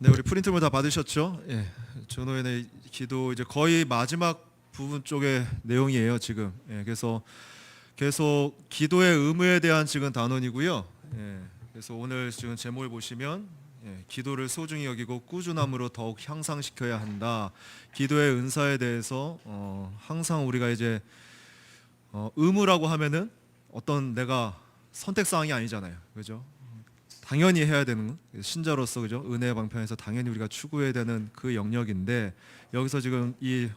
네, 우리 프린트물 다 받으셨죠? 예, 전호연의 기도 이제 거의 마지막 부분 쪽의 내용이에요 지금. 예, 그래서 계속 기도의 의무에 대한 지금 단원이고요. 예, 그래서 오늘 지금 제목을 보시면 기도를 소중히 여기고 꾸준함으로 더욱 향상시켜야 한다. 기도의 은사에 대해서 항상 우리가 이제 의무라고 하면은 어떤 내가 선택 사항이 아니잖아요, 그죠? 당연히 해야 되는 신자로서, 그죠? 은혜의 방편에서 당연히 우리가 추구해야 되는 그 영역인데, 여기서 지금 이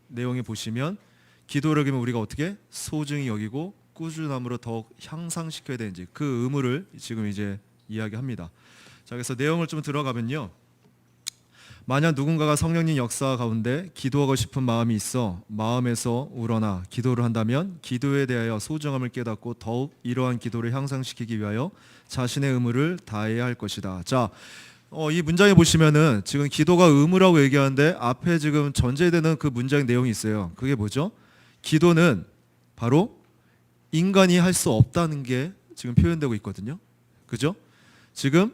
내용에 보시면 기도를 여기면 우리가 어떻게 소중히 여기고 꾸준함으로 더욱 향상시켜야 되는지 그 의무를 지금 이제 이야기합니다. 자, 그래서 내용을 좀 들어가면요, 만약 누군가가 성령님 역사 가운데 기도하고 싶은 마음이 있어 마음에서 우러나 기도를 한다면 기도에 대하여 소중함을 깨닫고 더욱 이러한 기도를 향상시키기 위하여 자신의 의무를 다해야 할 것이다. 자, 이 문장에 보시면은 지금 기도가 의무라고 얘기하는데 앞에 지금 전제되는 그 문장 내용이 있어요. 그게 뭐죠? 기도는 바로 인간이 할 수 없다는 게 지금 표현되고 있거든요. 그죠? 지금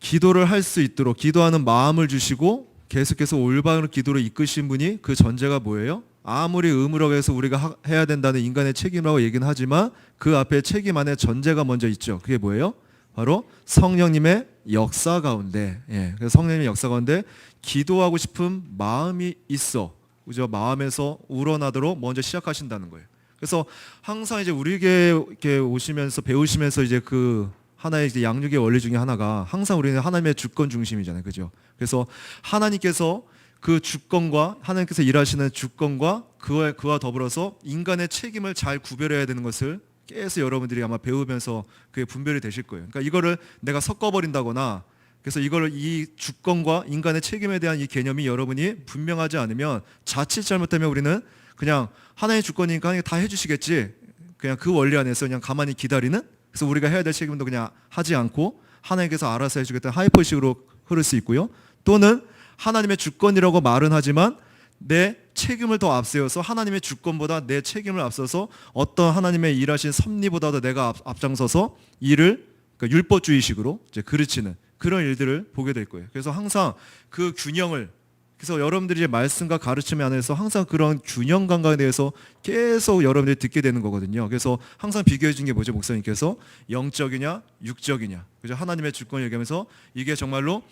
기도를 할 수 있도록 기도하는 마음을 주시고 계속해서 올바른 기도를 이끄신 분이, 그 전제가 뭐예요? 아무리 의무라고 해서 우리가 해야 된다는 인간의 책임이라고 얘기는 하지만 그 앞에 책임 안에 전제가 먼저 있죠. 그게 뭐예요? 바로 성령님의 역사 가운데, 그래서 성령님의 역사 가운데 기도하고 싶은 마음이 있어, 그죠? 마음에서 우러나도록 먼저 시작하신다는 거예요. 그래서 항상 이제 우리에게 이렇게 오시면서 배우시면서 이제 그 하나의 이제 양육의 원리 중에 하나가, 항상 우리는 하나님의 주권 중심이잖아요, 그죠? 그래서 하나님께서 그 주권과 하나님께서 일하시는 주권과 그와 더불어서 인간의 책임을 잘 구별해야 되는 것을 계속 여러분들이 아마 배우면서 그게 분별이 되실 거예요. 그러니까 이거를 내가 섞어버린다거나, 그래서 이거를 이 주권과 인간의 책임에 대한 이 개념이 여러분이 분명하지 않으면 자칫 잘못되면 우리는 그냥 하나의 주권이니까 하나님 다 해주시겠지, 그냥 그 원리 안에서 그냥 가만히 기다리는, 그래서 우리가 해야 될 책임도 그냥 하지 않고 하나님께서 알아서 해주겠다는 하이퍼식으로 흐를 수 있고요. 또는 하나님의 주권이라고 말은 하지만 내 책임을 더 앞세워서 하나님의 주권보다 내 책임을 앞서서 어떤 하나님의 일하신 섭리보다도 내가 앞장서서 일을, 그러니까 율법주의식으로 이제 그르치는 그런 일들을 보게 될 거예요. 그래서 항상 그 균형을, 그래서 여러분들이 이제 말씀과 가르침에 안에서 항상 그런 균형 감각에 대해서 계속 여러분들이 듣게 되는 거거든요. 그래서 항상 비교해 준 게 뭐죠? 목사님께서 영적이냐 육적이냐, 그죠? 하나님의 주권을 얘기하면서 이게 정말로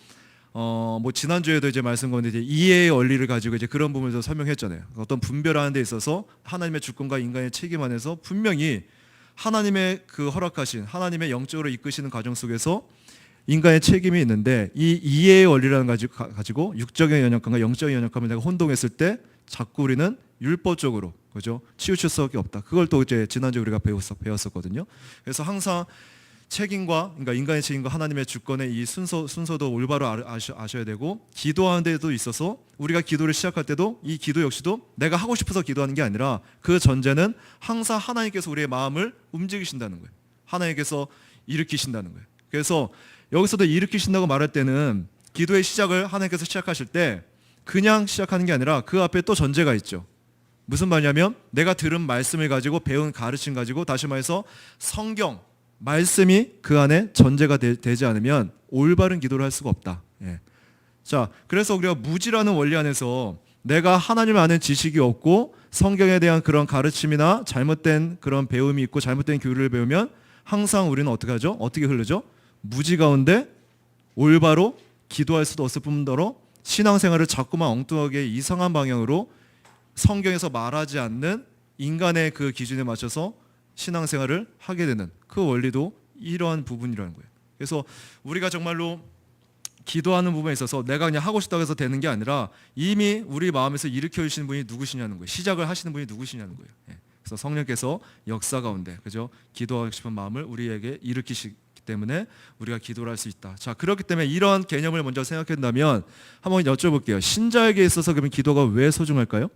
뭐 지난주에도 이제 말씀 가운데 이제 이해의 원리를 가지고 이제 그런 부분에서 설명했잖아요. 어떤 분별하는 데 있어서 하나님의 주권과 인간의 책임 안에서 분명히 하나님의 그 허락하신 하나님의 영적으로 이끄시는 과정 속에서 인간의 책임이 있는데, 이 이해의 원리라는 가지고 육적인 연약함과 영적인 연약함을 내가 혼동했을 때 자꾸 우리는 율법적으로, 그죠? 치우칠 수밖에 없다. 그걸 또 이제 지난주에 우리가 배웠었거든요. 그래서 항상 책임과, 그러니까 인간의 책임과 하나님의 주권의 이 순서도 올바로 아셔야 되고, 기도하는 데도 있어서 우리가 기도를 시작할 때도 이 기도 역시도 내가 하고 싶어서 기도하는 게 아니라 그 전제는 항상 하나님께서 우리의 마음을 움직이신다는 거예요. 하나님께서 일으키신다는 거예요. 그래서 여기서도 일으키신다고 말할 때는 기도의 시작을 하나님께서 시작하실 때 그냥 시작하는 게 아니라 그 앞에 또 전제가 있죠. 무슨 말이냐면 내가 들은 말씀을 가지고 배운 가르침 가지고, 다시 말해서 성경 말씀이 그 안에 전제가 되지 않으면 올바른 기도를 할 수가 없다. 자, 그래서 우리가 무지라는 원리 안에서 내가 하나님을 아는 지식이 없고 성경에 대한 그런 가르침이나 잘못된 그런 배움이 있고 잘못된 교리를 배우면 항상 우리는 어떻게 하죠? 어떻게 흐르죠? 무지 가운데 올바로 기도할 수도 없을 뿐더러 신앙생활을 자꾸만 엉뚱하게 이상한 방향으로 성경에서 말하지 않는 인간의 그 기준에 맞춰서 신앙생활을 하게 되는 그 원리도 이러한 부분이라는 거예요. 그래서 우리가 정말로 기도하는 부분에 있어서 내가 그냥 하고 싶다고 해서 되는 게 아니라 이미 우리 마음에서 일으켜 주시는 분이 누구시냐는 거예요. 시작을 하시는 분이 누구시냐는 거예요. 그래서 성령께서 역사 가운데, 그죠? 기도하고 싶은 마음을 우리에게 일으키시기 때문에 우리가 기도를 할 수 있다. 자, 그렇기 때문에 이런 개념을 먼저 생각한다면 한번 여쭤볼게요. 신자에게 있어서 그러면 기도가 왜 소중할까요?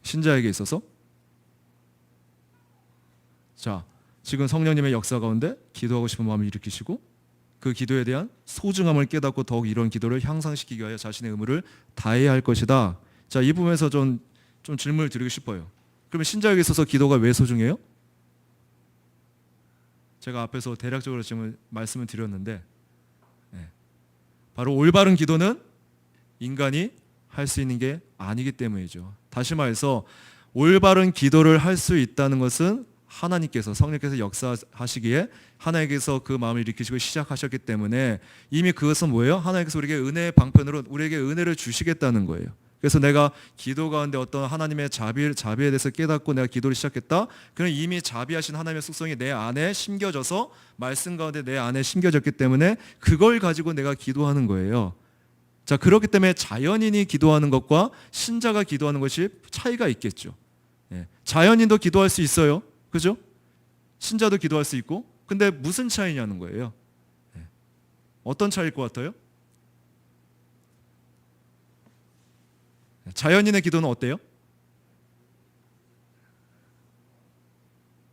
신자에게 있어서? 자, 지금 성령님의 역사 가운데 기도하고 싶은 마음을 일으키시고 그 기도에 대한 소중함을 깨닫고 더욱 이런 기도를 향상시키기 위하여 자신의 의무를 다해야 할 것이다. 자, 이 부분에서 좀 질문을 드리고 싶어요. 그러면 신자에게 있어서 기도가 왜 소중해요? 제가 앞에서 대략적으로 지금 말씀을 드렸는데, 바로 올바른 기도는 인간이 할 수 있는 게 아니기 때문이죠. 다시 말해서 올바른 기도를 할 수 있다는 것은 하나님께서 성령께서 역사하시기에 하나님께서 그 마음을 일으키시고 시작하셨기 때문에 이미 그것은 뭐예요? 하나님께서 우리에게 은혜의 방편으로 우리에게 은혜를 주시겠다는 거예요. 그래서 내가 기도 가운데 어떤 하나님의 자비에 대해서 깨닫고 내가 기도를 시작했다. 그럼 이미 자비하신 하나님의 속성이 내 안에 심겨져서 말씀 가운데 내 안에 심겨졌기 때문에 그걸 가지고 내가 기도하는 거예요. 자, 그렇기 때문에 자연인이 기도하는 것과 신자가 기도하는 것이 차이가 있겠죠. 자연인도 기도할 수 있어요. 그죠? 신자도 기도할 수 있고. 근데 무슨 차이냐는 거예요. 어떤 차이일 것 같아요? 자연인의 기도는 어때요?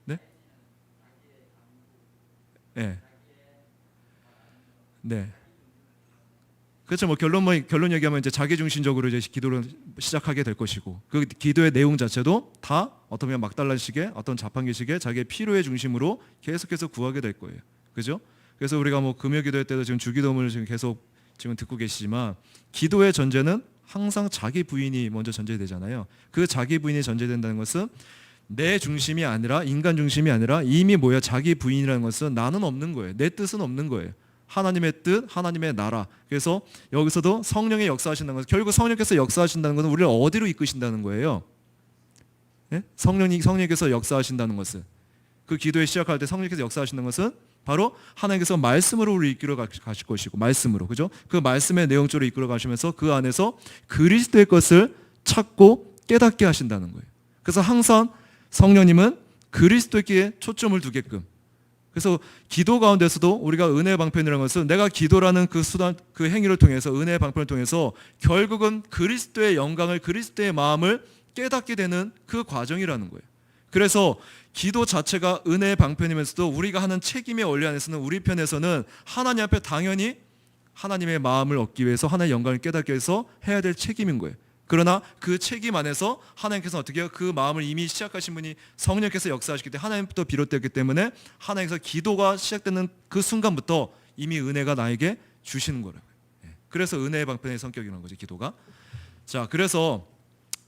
네? 네. 네. 그렇죠. 뭐 결론 얘기하면 이제 자기 중심적으로 이제 기도를 시작하게 될 것이고 그 기도의 내용 자체도 다 어떤 보면 막달라식의 어떤 자판기식의 자기의 필요의 중심으로 계속해서 구하게 될 거예요. 그죠? 그래서 우리가 뭐 금요 기도회 때도 지금 주기도문을 지금 계속 지금 듣고 계시지만 기도의 전제는 항상 자기 부인이 먼저 전제되잖아요. 그 자기 부인이 전제된다는 것은 내 중심이 아니라 인간 중심이 아니라 이미 뭐야 자기 부인이라는 것은 나는 없는 거예요. 내 뜻은 없는 거예요. 하나님의 뜻, 하나님의 나라. 그래서 여기서도 성령의 역사하신다는 것은 결국 성령께서 역사하신다는 것은 우리를 어디로 이끄신다는 거예요? 네? 성령께서 역사하신다는 것은 그 기도에 시작할 때 성령께서 역사하신다는 것은 바로 하나님께서 말씀으로 우리 이끌어 가실 것이고 말씀으로 그죠? 그 말씀의 내용 쪽으로 이끌어 가시면서 그 안에서 그리스도의 것을 찾고 깨닫게 하신다는 거예요. 그래서 항상 성령님은 그리스도께 초점을 두게끔 그래서 기도 가운데서도 우리가 은혜의 방편이라는 것은 내가 기도라는 그 수단, 그 행위를 통해서 은혜의 방편을 통해서 결국은 그리스도의 영광을 그리스도의 마음을 깨닫게 되는 그 과정이라는 거예요. 그래서 기도 자체가 은혜의 방편이면서도 우리가 하는 책임의 원리 안에서는 우리 편에서는 하나님 앞에 당연히 하나님의 마음을 얻기 위해서 하나님의 영광을 깨닫기 위해서 해야 될 책임인 거예요. 그러나 그 책임 안에서 하나님께서 어떻게 해요? 그 마음을 이미 시작하신 분이 성령께서 역사하시기 때문에 하나님부터 비롯되었기 때문에 하나님께서 기도가 시작되는 그 순간부터 이미 은혜가 나에게 주시는 거라고요. 그래서 은혜의 방편의 성격이라는 거죠, 기도가. 자, 그래서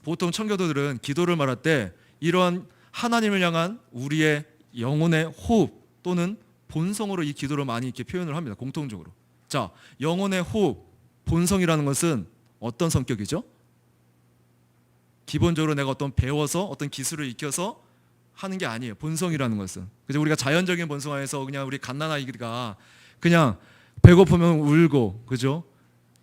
보통 청교도들은 기도를 말할 때 이러한 하나님을 향한 우리의 영혼의 호흡 또는 본성으로 이 기도를 많이 이렇게 표현을 합니다. 공통적으로. 자, 영혼의 호흡, 본성이라는 것은 어떤 성격이죠? 기본적으로 내가 어떤 배워서 어떤 기술을 익혀서 하는 게 아니에요. 본성이라는 것은. 그죠? 우리가 자연적인 본성 안에서 그냥 우리 갓난아이가 그냥 배고프면 울고, 그죠?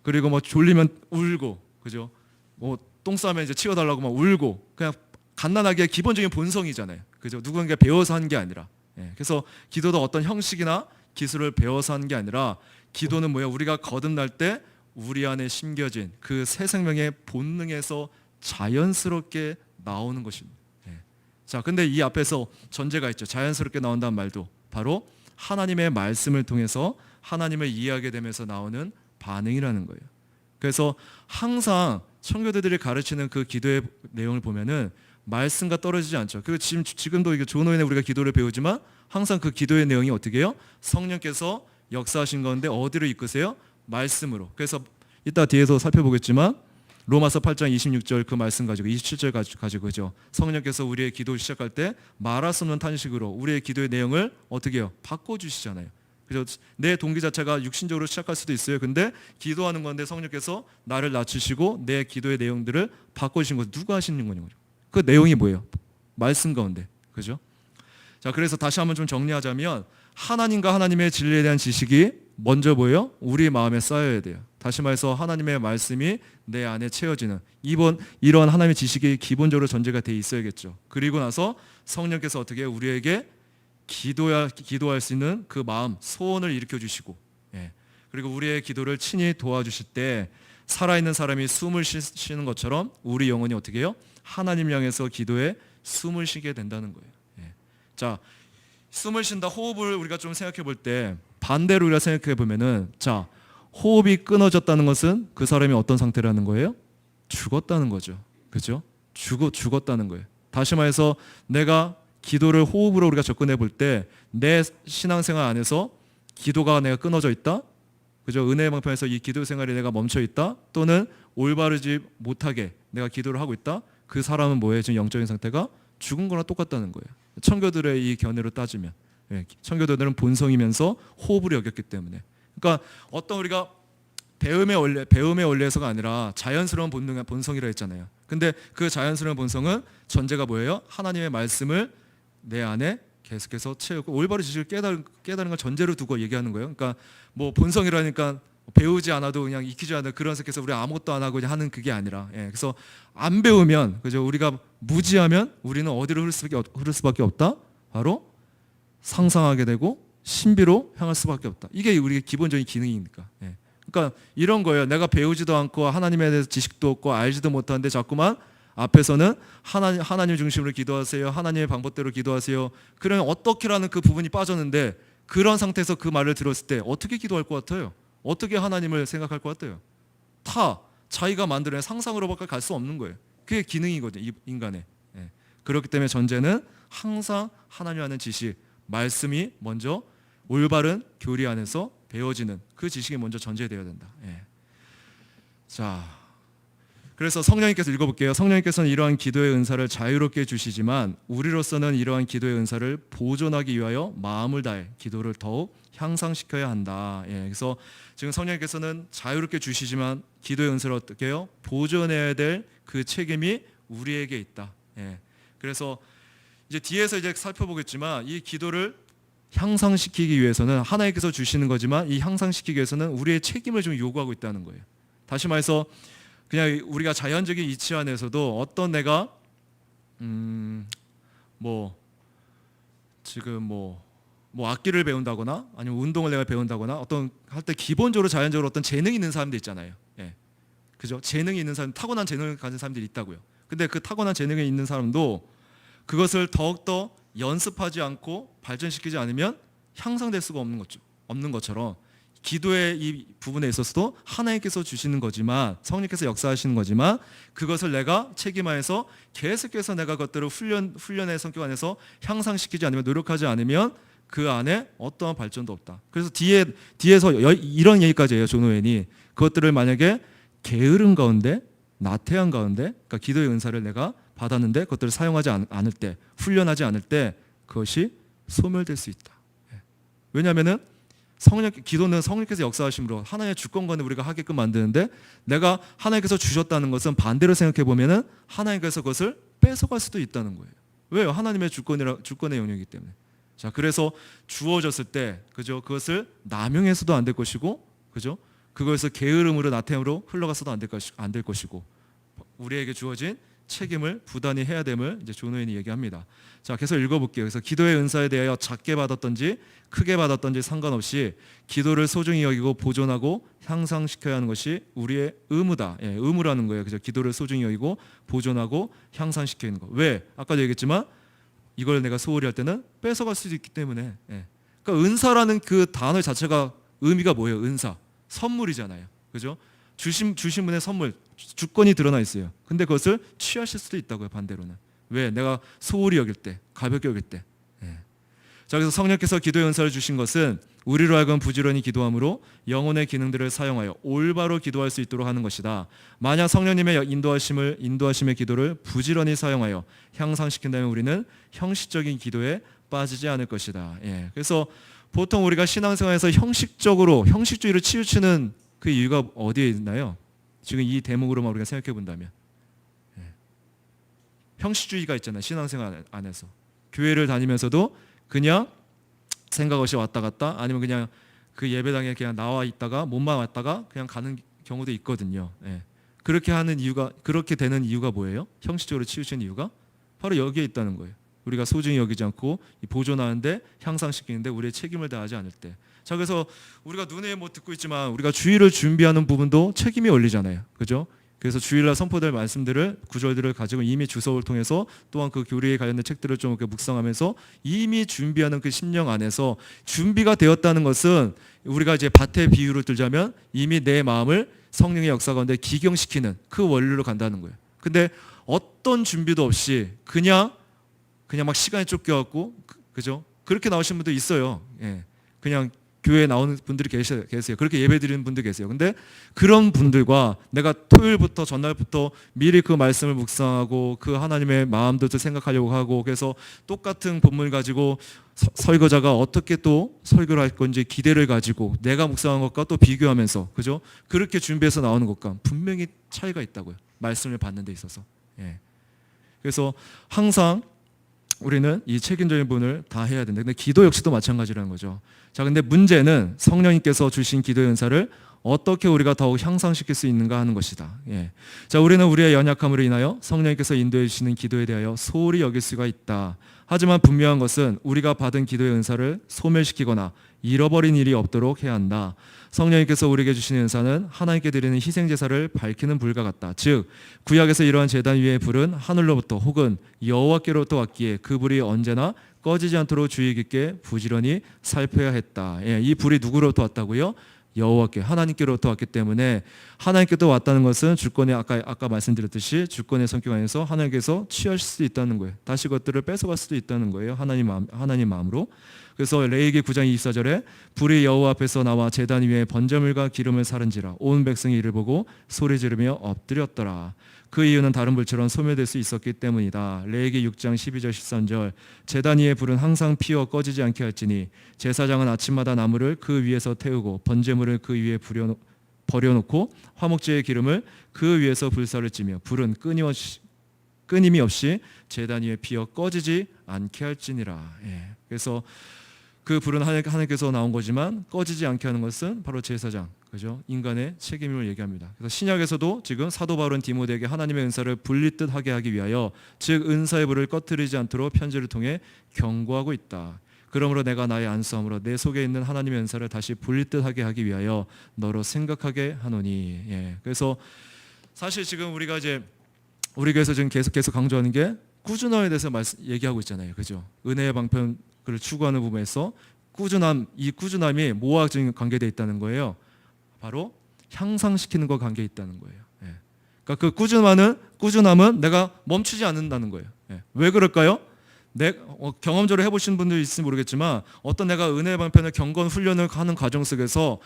그리고 뭐 졸리면 울고, 그죠? 뭐 똥 싸면 이제 치워달라고 막 울고, 그냥 갓난아기의 기본적인 본성이잖아요. 그죠? 누군가 배워서 하는 게 아니라. 그래서 기도도 어떤 형식이나 기술을 배워서 하는 게 아니라 기도는 뭐예요? 우리가 거듭날 때 우리 안에 심겨진 그 새 생명의 본능에서 자연스럽게 나오는 것입니다. 자, 근데 이 앞에서 전제가 있죠. 자연스럽게 나온다는 말도 바로 하나님의 말씀을 통해서 하나님을 이해하게 되면서 나오는 반응이라는 거예요. 그래서 항상 청교도들이 가르치는 그 기도의 내용을 보면은 말씀과 떨어지지 않죠. 그리고 지금도 이게 조노인에 우리가 기도를 배우지만 항상 그 기도의 내용이 어떻게 해요? 성령께서 역사하신 건데 어디로 이끄세요? 말씀으로. 그래서 이따 뒤에서 살펴보겠지만 로마서 8장 26절 그 말씀 가지고 27절 가지고 그죠? 성령께서 우리의 기도를 시작할 때 말할 수 없는 탄식으로 우리의 기도의 내용을 어떻게 해요? 바꿔주시잖아요. 그래서 내 동기 자체가 육신적으로 시작할 수도 있어요. 근데 기도하는 건데 성령께서 나를 낮추시고 내 기도의 내용들을 바꿔주신 것 누가 하시는 거냐고요. 그 내용이 뭐예요? 말씀 가운데. 그죠? 자, 그래서 다시 한번 좀 정리하자면 하나님과 하나님의 진리에 대한 지식이 먼저 뭐예요? 우리 마음에 쌓여야 돼요. 다시 말해서 하나님의 말씀이 내 안에 채워지는 이런 하나님의 지식이 기본적으로 전제가 돼 있어야겠죠. 그리고 나서 성령께서 어떻게 우리에게 기도할 수 있는 그 마음, 소원을 일으켜 주시고 그리고 우리의 기도를 친히 도와주실 때 살아있는 사람이 숨을 쉬는 것처럼 우리 영혼이 어떻게 해요? 하나님 향해서 기도에 숨을 쉬게 된다는 거예요. 자, 숨을 쉰다 호흡을 우리가 좀 생각해 볼 때 반대로 우리가 생각해 보면은 자, 호흡이 끊어졌다는 것은 그 사람이 어떤 상태라는 거예요? 죽었다는 거죠. 그죠? 죽었다는 거예요. 다시 말해서 내가 기도를 호흡으로 우리가 접근해 볼 때 내 신앙생활 안에서 기도가 내가 끊어져 있다? 그죠? 은혜의 방편에서 이 기도 생활에 내가 멈춰 있다, 또는 올바르지 못하게 내가 기도를 하고 있다, 그 사람은 뭐예요? 지금 영적인 상태가 죽은 거랑 똑같다는 거예요. 청교들의 이 견해로 따지면, 청교도들은 본성이면서 호흡을 여겼기 때문에. 그러니까 어떤 우리가 배움의 원리에서가 아니라 자연스러운 본성이라 했잖아요. 근데 그 자연스러운 본성은 전제가 뭐예요? 하나님의 말씀을 내 안에 계속해서 채우고 올바른 지식을 깨달은 걸 전제로 두고 얘기하는 거예요. 그러니까 뭐 본성이라니까 배우지 않아도 그냥 익히지 않아도 그런 sek에서 우리 아무것도 안 하고 그냥 하는 그게 아니라, 그래서 안 배우면, 그죠? 우리가 무지하면 우리는 어디로 흐를 수밖에 없다. 바로 상상하게 되고 신비로 향할 수밖에 없다. 이게 우리의 기본적인 기능이니까. 그러니까 이런 거예요. 내가 배우지도 않고 하나님에 대해서 지식도 없고 알지도 못하는데 자꾸만 앞에서는 하나님 중심으로 기도하세요, 하나님의 방법대로 기도하세요. 그러면 어떻게라는 그 부분이 빠졌는데, 그런 상태에서 그 말을 들었을 때 어떻게 기도할 것 같아요? 어떻게 하나님을 생각할 것 같아요? 자기가 만들어낸 상상으로밖에 갈 수 없는 거예요. 그게 기능이거든요, 인간의. 그렇기 때문에 전제는 항상 하나님 아는 지식, 말씀이 먼저 올바른 교리 안에서 배워지는 그 지식이 먼저 전제되어야 된다. 자, 그래서 성령님께서 읽어볼게요. 성령님께서는 이러한 기도의 은사를 자유롭게 주시지만 우리로서는 이러한 기도의 은사를 보존하기 위하여 마음을 다해 기도를 더욱 향상시켜야 한다. 그래서 지금 성령님께서는 자유롭게 주시지만 기도의 은사를 어떻게 해요? 보존해야 될 그 책임이 우리에게 있다. 그래서 이제 뒤에서 이제 살펴보겠지만, 이 기도를 향상시키기 위해서는 하나님께서 주시는 거지만, 이 향상시키기 위해서는 우리의 책임을 좀 요구하고 있다는 거예요. 다시 말해서 그냥 우리가 자연적인 이치 안에서도 어떤 내가 지금 뭐 악기를 배운다거나 아니면 운동을 내가 배운다거나 어떤 할 때 기본적으로 자연적으로 어떤 재능이 있는 사람들 있잖아요. 그죠? 재능이 있는 사람, 타고난 재능을 가진 사람들이 있다고요. 근데 그 타고난 재능이 있는 사람도 그것을 더욱더 연습하지 않고 발전시키지 않으면 향상될 수가 없는 것처럼, 기도의 이 부분에 있어서도 하나님께서 주시는 거지만, 성령께서 역사하시는 거지만, 그것을 내가 책임하여서 계속해서 내가 그것들을 훈련의 성격 안에서 향상시키지 않으면, 노력하지 않으면 그 안에 어떠한 발전도 없다. 그래서 뒤에서 이런 얘기까지 해요, 존 오웬이. 그것들을 만약에 게으름 가운데, 나태함 가운데, 그러니까 기도의 은사를 내가 받았는데 그것들을 사용하지 않을 때, 훈련하지 않을 때 그것이 소멸될 수 있다. 왜냐하면은 기도는 성령께서 역사하심으로 하나님의 주권관을 우리가 하게끔 만드는데, 내가 하나님께서 주셨다는 것은 반대로 생각해 보면은 하나님께서 그것을 뺏어갈 수도 있다는 거예요. 왜요? 하나님의 주권의 영역이기 때문에. 자, 그래서 주어졌을 때, 그죠? 그것을 남용해서도 안 될 것이고, 그죠? 그것을 게으름으로 나태함으로 흘러가서도 안 될 것이고, 우리에게 주어진 책임을 부단히 해야 됨을 이제 존 오웬이 얘기합니다. 자, 계속 읽어볼게요. 그래서 기도의 은사에 대하여 작게 받았던지 크게 받았던지 상관없이 기도를 소중히 여기고 보존하고 향상시켜야 하는 것이 우리의 의무다. 의무라는 거예요. 그죠? 기도를 소중히 여기고 보존하고 향상시키는 거. 왜? 아까도 얘기했지만 이걸 내가 소홀히 할 때는 뺏어갈 수도 있기 때문에. 그러니까 은사라는 그 단어 자체가 의미가 뭐예요? 은사, 선물이잖아요. 그죠? 주신 분의 선물, 주권이 드러나 있어요. 근데 그것을 취하실 수도 있다고요, 반대로는. 왜? 내가 소홀히 여길 때, 가볍게 여길 때. 자, 그래서 성령께서 기도의 은사를 주신 것은 우리로 하여금 부지런히 기도함으로 영혼의 기능들을 사용하여 올바로 기도할 수 있도록 하는 것이다. 만약 성령님의 인도하심의 기도를 부지런히 사용하여 향상시킨다면 우리는 형식적인 기도에 빠지지 않을 것이다. 그래서 보통 우리가 신앙생활에서 형식주의를 치우치는 그 이유가 어디에 있나요? 지금 이 대목으로만 우리가 생각해 본다면, 형식주의가 있잖아요. 신앙생활 안에서 교회를 다니면서도 그냥 생각 없이 왔다 갔다, 아니면 그냥 그 예배당에 그냥 나와 있다가 몸만 왔다가 그냥 가는 경우도 있거든요. 그렇게 되는 이유가 뭐예요? 형식적으로 치우치는 이유가 바로 여기에 있다는 거예요. 우리가 소중히 여기지 않고 보존하는데, 향상시키는데 우리의 책임을 다하지 않을 때. 자, 그래서 우리가 눈에 듣고 있지만 우리가 주일을 준비하는 부분도 책임이 올리잖아요. 그죠? 그래서 주일날 선포될 말씀들을, 구절들을 가지고 이미 주석을 통해서, 또한 그 교리에 관련된 책들을 좀 이렇게 묵상하면서 이미 준비하는 그 심령 안에서 준비가 되었다는 것은, 우리가 이제 밭의 비유를 들자면 이미 내 마음을 성령의 역사 가운데 기경시키는 그 원리로 간다는 거예요. 근데 어떤 준비도 없이 그냥 막 시간에 쫓겨갖고, 그죠? 그렇게 나오신 분도 있어요. 그냥 교회에 나오는 분들이 계세요. 그렇게 예배 드리는 분들 계세요. 근데 그런 분들과 내가 토요일부터 전날부터 미리 그 말씀을 묵상하고 그 하나님의 마음도 생각하려고 하고, 그래서 똑같은 본문을 가지고 설교자가 어떻게 또 설교를 할 건지 기대를 가지고 내가 묵상한 것과 또 비교하면서, 그죠? 그렇게 준비해서 나오는 것과 분명히 차이가 있다고요. 말씀을 받는 데 있어서. 예. 그래서 항상 우리는 이 책임적인 부분을 다 해야 된다. 근데 기도 역시도 마찬가지라는 거죠. 자, 근데 문제는 성령님께서 주신 기도의 은사를 어떻게 우리가 더욱 향상시킬 수 있는가 하는 것이다. 예. 자, 우리는 우리의 연약함으로 인하여 성령님께서 인도해 주시는 기도에 대하여 소홀히 여길 수가 있다. 하지만 분명한 것은 우리가 받은 기도의 은사를 소멸시키거나 잃어버린 일이 없도록 해야 한다. 성령님께서 우리에게 주시는 은사는 하나님께 드리는 희생제사를 밝히는 불과 같다. 즉 구약에서 이러한 제단 위의 불은 하늘로부터 혹은 여호와께로부터 왔기에 그 불이 언제나 꺼지지 않도록 주의 깊게 부지런히 살펴야 했다. 예, 이 불이 누구로부터 왔다고요? 여호와께, 하나님께로부터 왔기 때문에, 하나님께로부터 왔다는 것은 주권의 아까 말씀드렸듯이 주권의 성격 안에서 하나님께서 취하실 수도 있다는 거예요. 다시 그것들을 뺏어갈 수도 있다는 거예요. 하나님 마음으로. 그래서 레위기 9장 24절에 불이 여호와 앞에서 나와 제단 위에 번제물과 기름을 사른지라 온 백성이 이를 보고 소리 지르며 엎드렸더라. 그 이유는 다른 불처럼 소멸될 수 있었기 때문이다. 레위기 6장 12절 13절 제단 위의 불은 항상 피어 꺼지지 않게 할지니 제사장은 아침마다 나무를 그 위에서 태우고 번제물을 그 위에 버려놓고 화목제의 기름을 그 위에서 불사를 찌며 불은 끊임이 없이 제단 위에 피어 꺼지지 않게 할지니라. 예. 그래서 그 불은 하나님께서 나온 거지만 꺼지지 않게 하는 것은 바로 제사장, 그죠? 인간의 책임을 얘기합니다. 그래서 신약에서도 지금 사도 바울은 디모데에게 하나님의 은사를 불리듯 하게 하기 위하여, 즉 은사의 불을 꺼뜨리지 않도록 편지를 통해 경고하고 있다. 그러므로 내가 나의 안수함으로 내 속에 있는 하나님의 은사를 다시 불리듯 하게 하기 위하여 너로 생각하게 하노니. 예. 그래서 사실 지금 우리가 이제 우리 교회에서 지금 계속 강조하는 게 꾸준함에 대해서 얘기하고 있잖아요, 그죠? 은혜의 방편을 추구하는 부분에서 이 꾸준함이 뭐와 지금 관계되어 있다는 거예요? 바로 향상시키는 것과 관계에 있다는 거예요. 예. 그러니까 그 꾸준함은 내가 멈추지 않는다는 거예요. 예. 왜 그럴까요? 경험적으로 해보신 분들 있을지 모르겠지만 어떤 내가 은혜의 방편을 경건 훈련을 하는 과정 속에서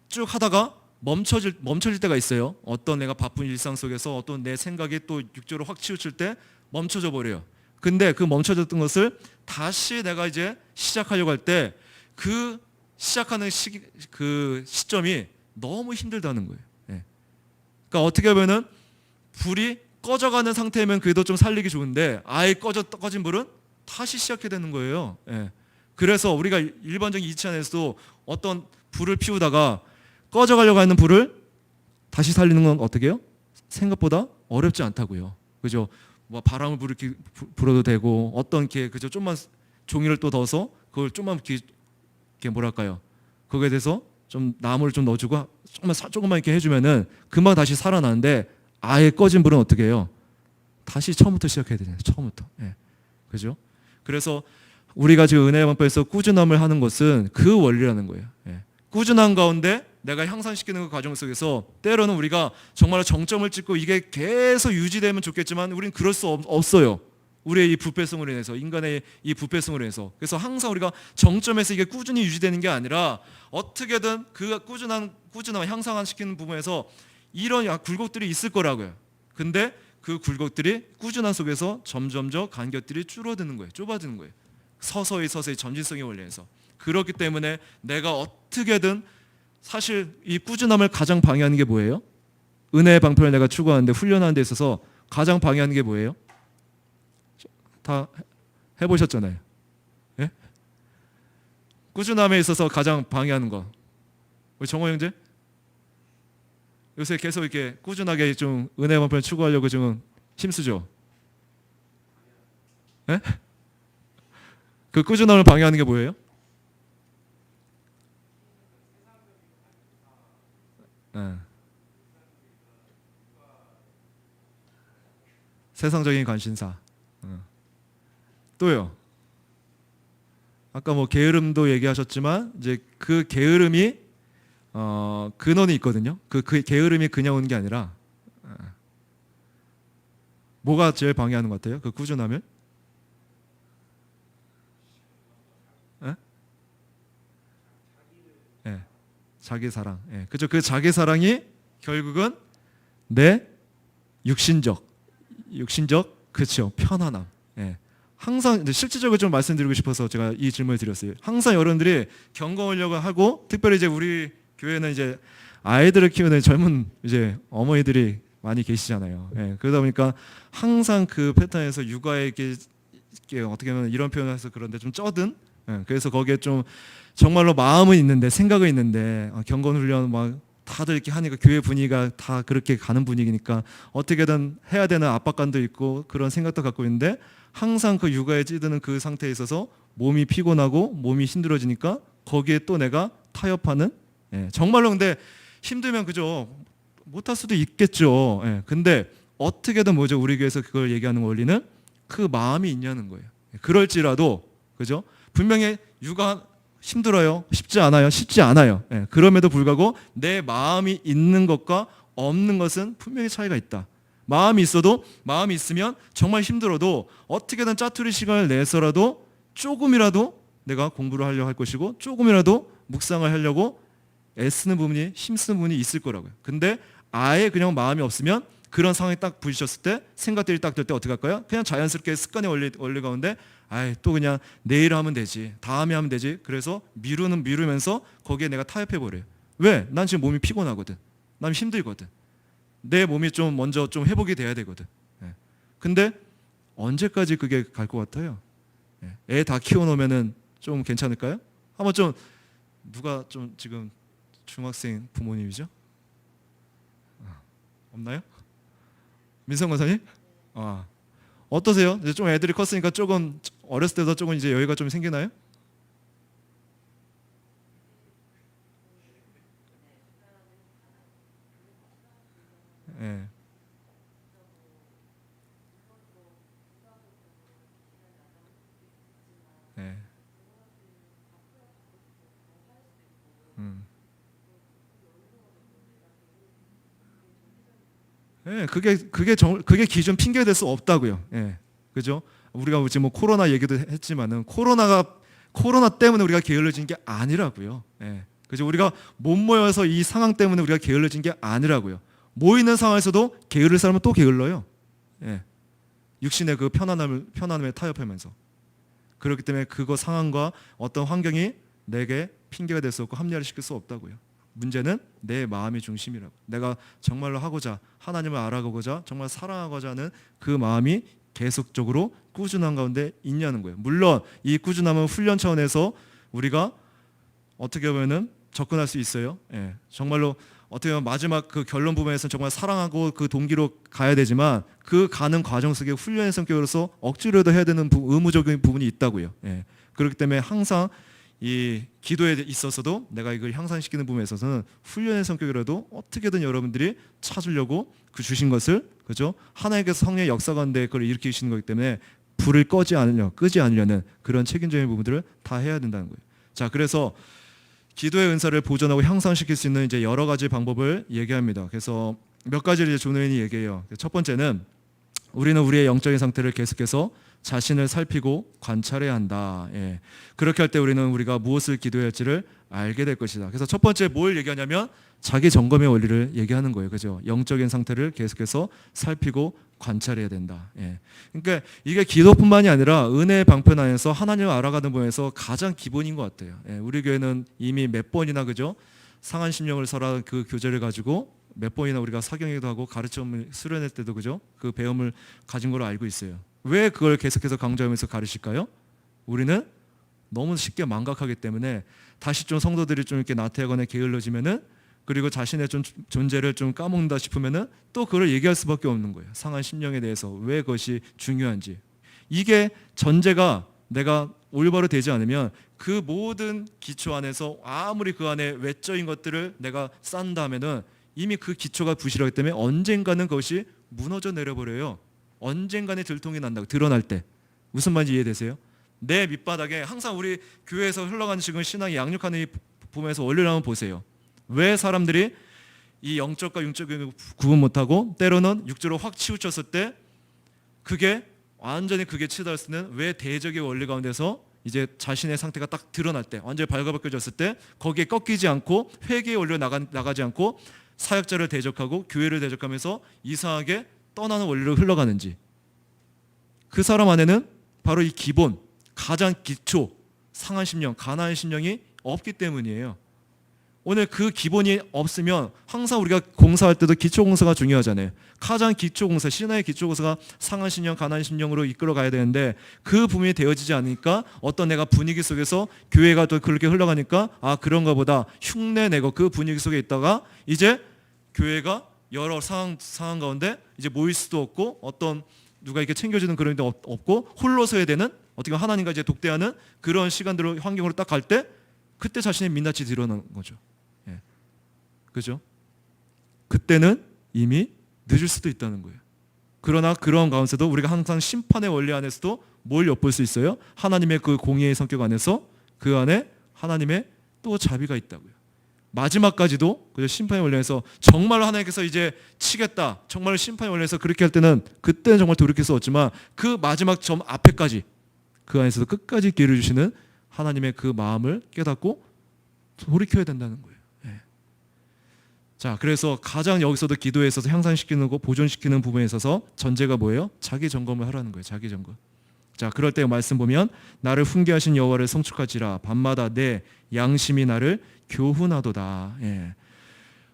쭉 하다가 멈춰질 때가 있어요. 어떤 내가 바쁜 일상 속에서 어떤 내 생각이 또 육조로 확 치우칠 때 멈춰져 버려요. 근데 그 멈춰졌던 것을 다시 내가 이제 시작하려고 할 때 그 시작하는 그 시점이 너무 힘들다는 거예요. 예. 그러니까 어떻게 보면은 불이 꺼져가는 상태면 그래도 좀 살리기 좋은데 아예 꺼진 불은 다시 시작해야 되는 거예요. 예. 그래서 우리가 일반적인 이치 안에서도 어떤 불을 피우다가 꺼져가려고 하는 불을 다시 살리는 건 어떻게 해요? 생각보다 어렵지 않다고요. 그죠? 뭐 바람을 불어도 되고 어떤 그죠? 좀만 종이를 또 넣어서 그걸 좀만 뭐랄까요? 거기에 대해서 좀 나무를 좀 넣어주고 조금만 이렇게 해주면은 금방 다시 살아나는데 아예 꺼진 불은 어떻게 해요? 다시 처음부터 시작해야 되잖아요. 처음부터. 예. 그죠? 그래서 우리가 지금 은혜의 방법에서 꾸준함을 하는 것은 그 원리라는 거예요. 예. 꾸준한 가운데 내가 향상시키는 그 과정 속에서 때로는 우리가 정말 정점을 찍고 이게 계속 유지되면 좋겠지만 우리는 그럴 수 없어요. 우리의 이 부패성으로 인해서, 인간의 이 부패성으로 인해서. 그래서 항상 우리가 정점에서 이게 꾸준히 유지되는 게 아니라 어떻게든 그 꾸준함 향상시키는 부분에서 이런 굴곡들이 있을 거라고요. 근데 그 굴곡들이 꾸준함 속에서 점점점 간격들이 줄어드는 거예요. 좁아지는 거예요. 서서히 점진성의 원리에서. 그렇기 때문에 내가 어떻게든 사실 이 꾸준함을 가장 방해하는 게 뭐예요? 은혜의 방편을 내가 추구하는데 훈련하는 데 있어서 가장 방해하는 게 뭐예요? 다 해보셨잖아요. 예? 꾸준함에 있어서 가장 방해하는 거. 우리 정호 형제? 요새 계속 이렇게 꾸준하게 좀 은혜의 방편을 추구하려고 좀 힘쓰죠. 예? 그 꾸준함을 방해하는 게 뭐예요? 예. 세상적인 관심사. 또요. 아까 뭐 게으름도 얘기하셨지만 이제 그 게으름이 근원이 있거든요. 그 게으름이 그냥 오는 게 아니라 뭐가 제일 방해하는 것 같아요? 그 꾸준함을? 에? 자기 사랑. 예, 그죠? 그 자기 사랑이 결국은 내 육신적, 그렇죠? 편안함. 예. 항상 실질적으로 좀 말씀드리고 싶어서 제가 이 질문을 드렸어요. 항상 여러분들이 경건하려고 하고, 특별히 이제 우리 교회는 이제 아이들을 키우는 젊은 이제 어머니들이 많이 계시잖아요. 예. 그러다 보니까 항상 그 패턴에서 육아에게 어떻게 보면 이런 표현을 해서 그런데 좀 쩌든. 예. 그래서 거기에 좀 정말로 마음은 있는데 생각은 있는데 경건 훈련 막 다들 이렇게 하니까 교회 분위기가 다 그렇게 가는 분위기니까 어떻게든 해야 되는 압박감도 있고 그런 생각도 갖고 있는데, 항상 그 육아에 찌드는 그 상태에 있어서 몸이 피곤하고 몸이 힘들어지니까 거기에 또 내가 타협하는. 예, 정말로 근데 힘들면 그죠, 못할 수도 있겠죠. 예, 근데 어떻게든 뭐죠, 우리 교회에서 그걸 얘기하는 원리는 그 마음이 있냐는 거예요. 그럴지라도 그죠, 분명히 육아 힘들어요, 쉽지 않아요. 예, 그럼에도 불구하고 내 마음이 있는 것과 없는 것은 분명히 차이가 있다. 마음이 있으면 정말 힘들어도 어떻게든 짜투리 시간을 내서라도 조금이라도 내가 공부를 하려고 할 것이고, 조금이라도 묵상을 하려고 애쓰는 부분이, 힘쓰는 부분이 있을 거라고요. 근데 아예 그냥 마음이 없으면 그런 상황이 딱 부딪혔을 때, 생각들이 딱 들 때 어떻게 할까요? 그냥 자연스럽게 습관의 원리 가운데 또 그냥 내일 하면 되지, 다음에 하면 되지. 그래서 미루면서 거기에 내가 타협해 버려요. 왜? 난 지금 몸이 피곤하거든. 난 힘들거든. 내 몸이 좀 먼저 좀 회복이 돼야 되거든. 예. 근데 언제까지 그게 갈 것 같아요? 예. 애 다 키워놓으면은 좀 괜찮을까요? 한번 좀, 누가 좀 지금 중학생 부모님이죠? 없나요? 민성 권사님? 어떠세요? 이제 좀 애들이 컸으니까 조금 어렸을 때도 조금 이제 여유가 좀 생기나요? 예. 예. 음. 예, 그게 기준 핑계 될 수 없다고요. 예. 그죠? 우리가 지금 뭐 코로나 얘기도 했지만은 코로나 때문에 우리가 게을러진 게 아니라고요. 예. 그죠? 우리가 못 모여서 이 상황 때문에 우리가 게을러진 게 아니라고요. 모이는 상황에서도 게으를 사람은 또 게을러요. 예. 육신의 그 편안함에 타협하면서. 그렇기 때문에 그거 상황과 어떤 환경이 내게 핑계가 될 수 없고 합리화를 시킬 수 없다고요. 문제는 내 마음이 중심이라고. 내가 정말로 하나님을 알아가고자, 정말 사랑하고자 하는 그 마음이 계속적으로 꾸준한 가운데 있냐는 거예요. 물론 이 꾸준함은 훈련 차원에서 우리가 어떻게 보면은 접근할 수 있어요. 예, 정말로 어떻게 보면 마지막 그 결론 부분에서는 정말 사랑하고 그 동기로 가야 되지만, 그 가는 과정 속에 훈련의 성격으로서 억지로도 해야 되는 의무적인 부분이 있다고요. 예, 그렇기 때문에 항상 이 기도에 있어서도 내가 이걸 향상시키는 부분에 있어서는 훈련의 성격이라도 어떻게든 여러분들이 찾으려고 그 주신 것을, 그죠? 하나님께서 성령의 역사 가운데 그걸 일으키시는 거기 때문에 불을 끄지 않으려는 그런 책임적인 부분들을 다 해야 된다는 거예요. 자, 그래서 기도의 은사를 보존하고 향상시킬 수 있는 이제 여러 가지 방법을 얘기합니다. 그래서 몇 가지를 이제 존 의원이 얘기해요. 첫 번째는 우리는 우리의 영적인 상태를 계속해서 자신을 살피고 관찰해야 한다. 예. 그렇게 할 때 우리가 무엇을 기도해야 할지를 알게 될 것이다. 그래서 첫 번째 뭘 얘기하냐면 자기 점검의 원리를 얘기하는 거예요. 그죠? 영적인 상태를 계속해서 살피고 관찰해야 된다. 예. 그러니까 이게 기도뿐만이 아니라 은혜의 방편 안에서 하나님을 알아가는 부분에서 가장 기본인 것 같아요. 예. 우리 교회는 이미 몇 번이나 그죠? 상한 심령을 설한 그 교제를 가지고 몇 번이나 우리가 사경회도 하고 가르침을 수련할 때도 그죠? 그 배움을 가진 걸로 알고 있어요. 왜 그걸 계속해서 강조하면서 가르칠까요? 우리는 너무 쉽게 망각하기 때문에 다시 좀 성도들이 좀 이렇게 나태하거나 게을러지면은, 그리고 자신의 좀 존재를 좀 까먹는다 싶으면은 또 그걸 얘기할 수밖에 없는 거예요. 상한 심령에 대해서 왜 그것이 중요한지. 이게 전제가 내가 올바로 되지 않으면 그 모든 기초 안에서 아무리 그 안에 외적인 것들을 내가 쌓는다면은 이미 그 기초가 부실하기 때문에 언젠가는 그것이 무너져 내려버려요. 언젠가는 들통이 난다고, 드러날 때. 무슨 말인지 이해되세요? 내 밑바닥에 항상 우리 교회에서 흘러가는 지금 신앙이 양육하는 이 부분에서 원리를 한번 보세요. 왜 사람들이 이 영적과 육적을 구분 못하고 때로는 육적으로 확 치우쳤을 때 그게 완전히 그게 치달을 때는 왜 대적의 원리 가운데서 이제 자신의 상태가 딱 드러날 때, 완전히 발가벗겨졌을 때 거기에 꺾이지 않고 회개에 올려 나가지 않고 사역자를 대적하고 교회를 대적하면서 이상하게 떠나는 원리로 흘러가는지, 그 사람 안에는 바로 이 기본, 가장 기초, 상한 심령, 가난한 심령이 없기 때문이에요. 오늘 그 기본이 없으면 항상 우리가 공사할 때도 기초 공사가 중요하잖아요. 가장 기초 공사, 신화의 기초 공사가 상한 심령, 가난한 심령으로 이끌어 가야 되는데 그 부분이 되어지지 않으니까 어떤 내가 분위기 속에서 교회가 또 그렇게 흘러가니까 아 그런가 보다 흉내 내고 그 분위기 속에 있다가 이제 교회가 여러 상황 가운데 이제 모일 수도 없고 어떤 누가 이렇게 챙겨주는 그런 데 없고 홀로 서야 되는, 어떻게 보면 하나님과 이제 독대하는 그런 시간들로 환경으로 딱 갈 때 그때 자신의 민낯이 드러나는 거죠. 예. 그죠? 그때는 이미 늦을 수도 있다는 거예요. 그러나 그런 가운데서도 우리가 항상 심판의 원리 안에서도 뭘 엿볼 수 있어요? 하나님의 그 공의의 성격 안에서 그 안에 하나님의 또 자비가 있다고요. 마지막까지도 그 심판의 원리에서 정말로 하나님께서 이제 치겠다, 정말로 심판의 원리에서 그렇게 할 때는 그때는 정말 돌이킬 수 없지만 그 마지막 점 앞에까지 그 안에서도 끝까지 기회를 주시는 하나님의 그 마음을 깨닫고 돌이켜야 된다는 거예요. 예. 자, 그래서 가장 여기서도 기도에 있어서 향상시키는 거, 보존시키는 부분에 있어서 전제가 뭐예요? 자기 점검을 하라는 거예요. 자기 점검. 자, 그럴 때 말씀 보면 나를 훈계하신 여호와를 성축하지라, 밤마다 내 양심이 나를 교훈하도다. 예.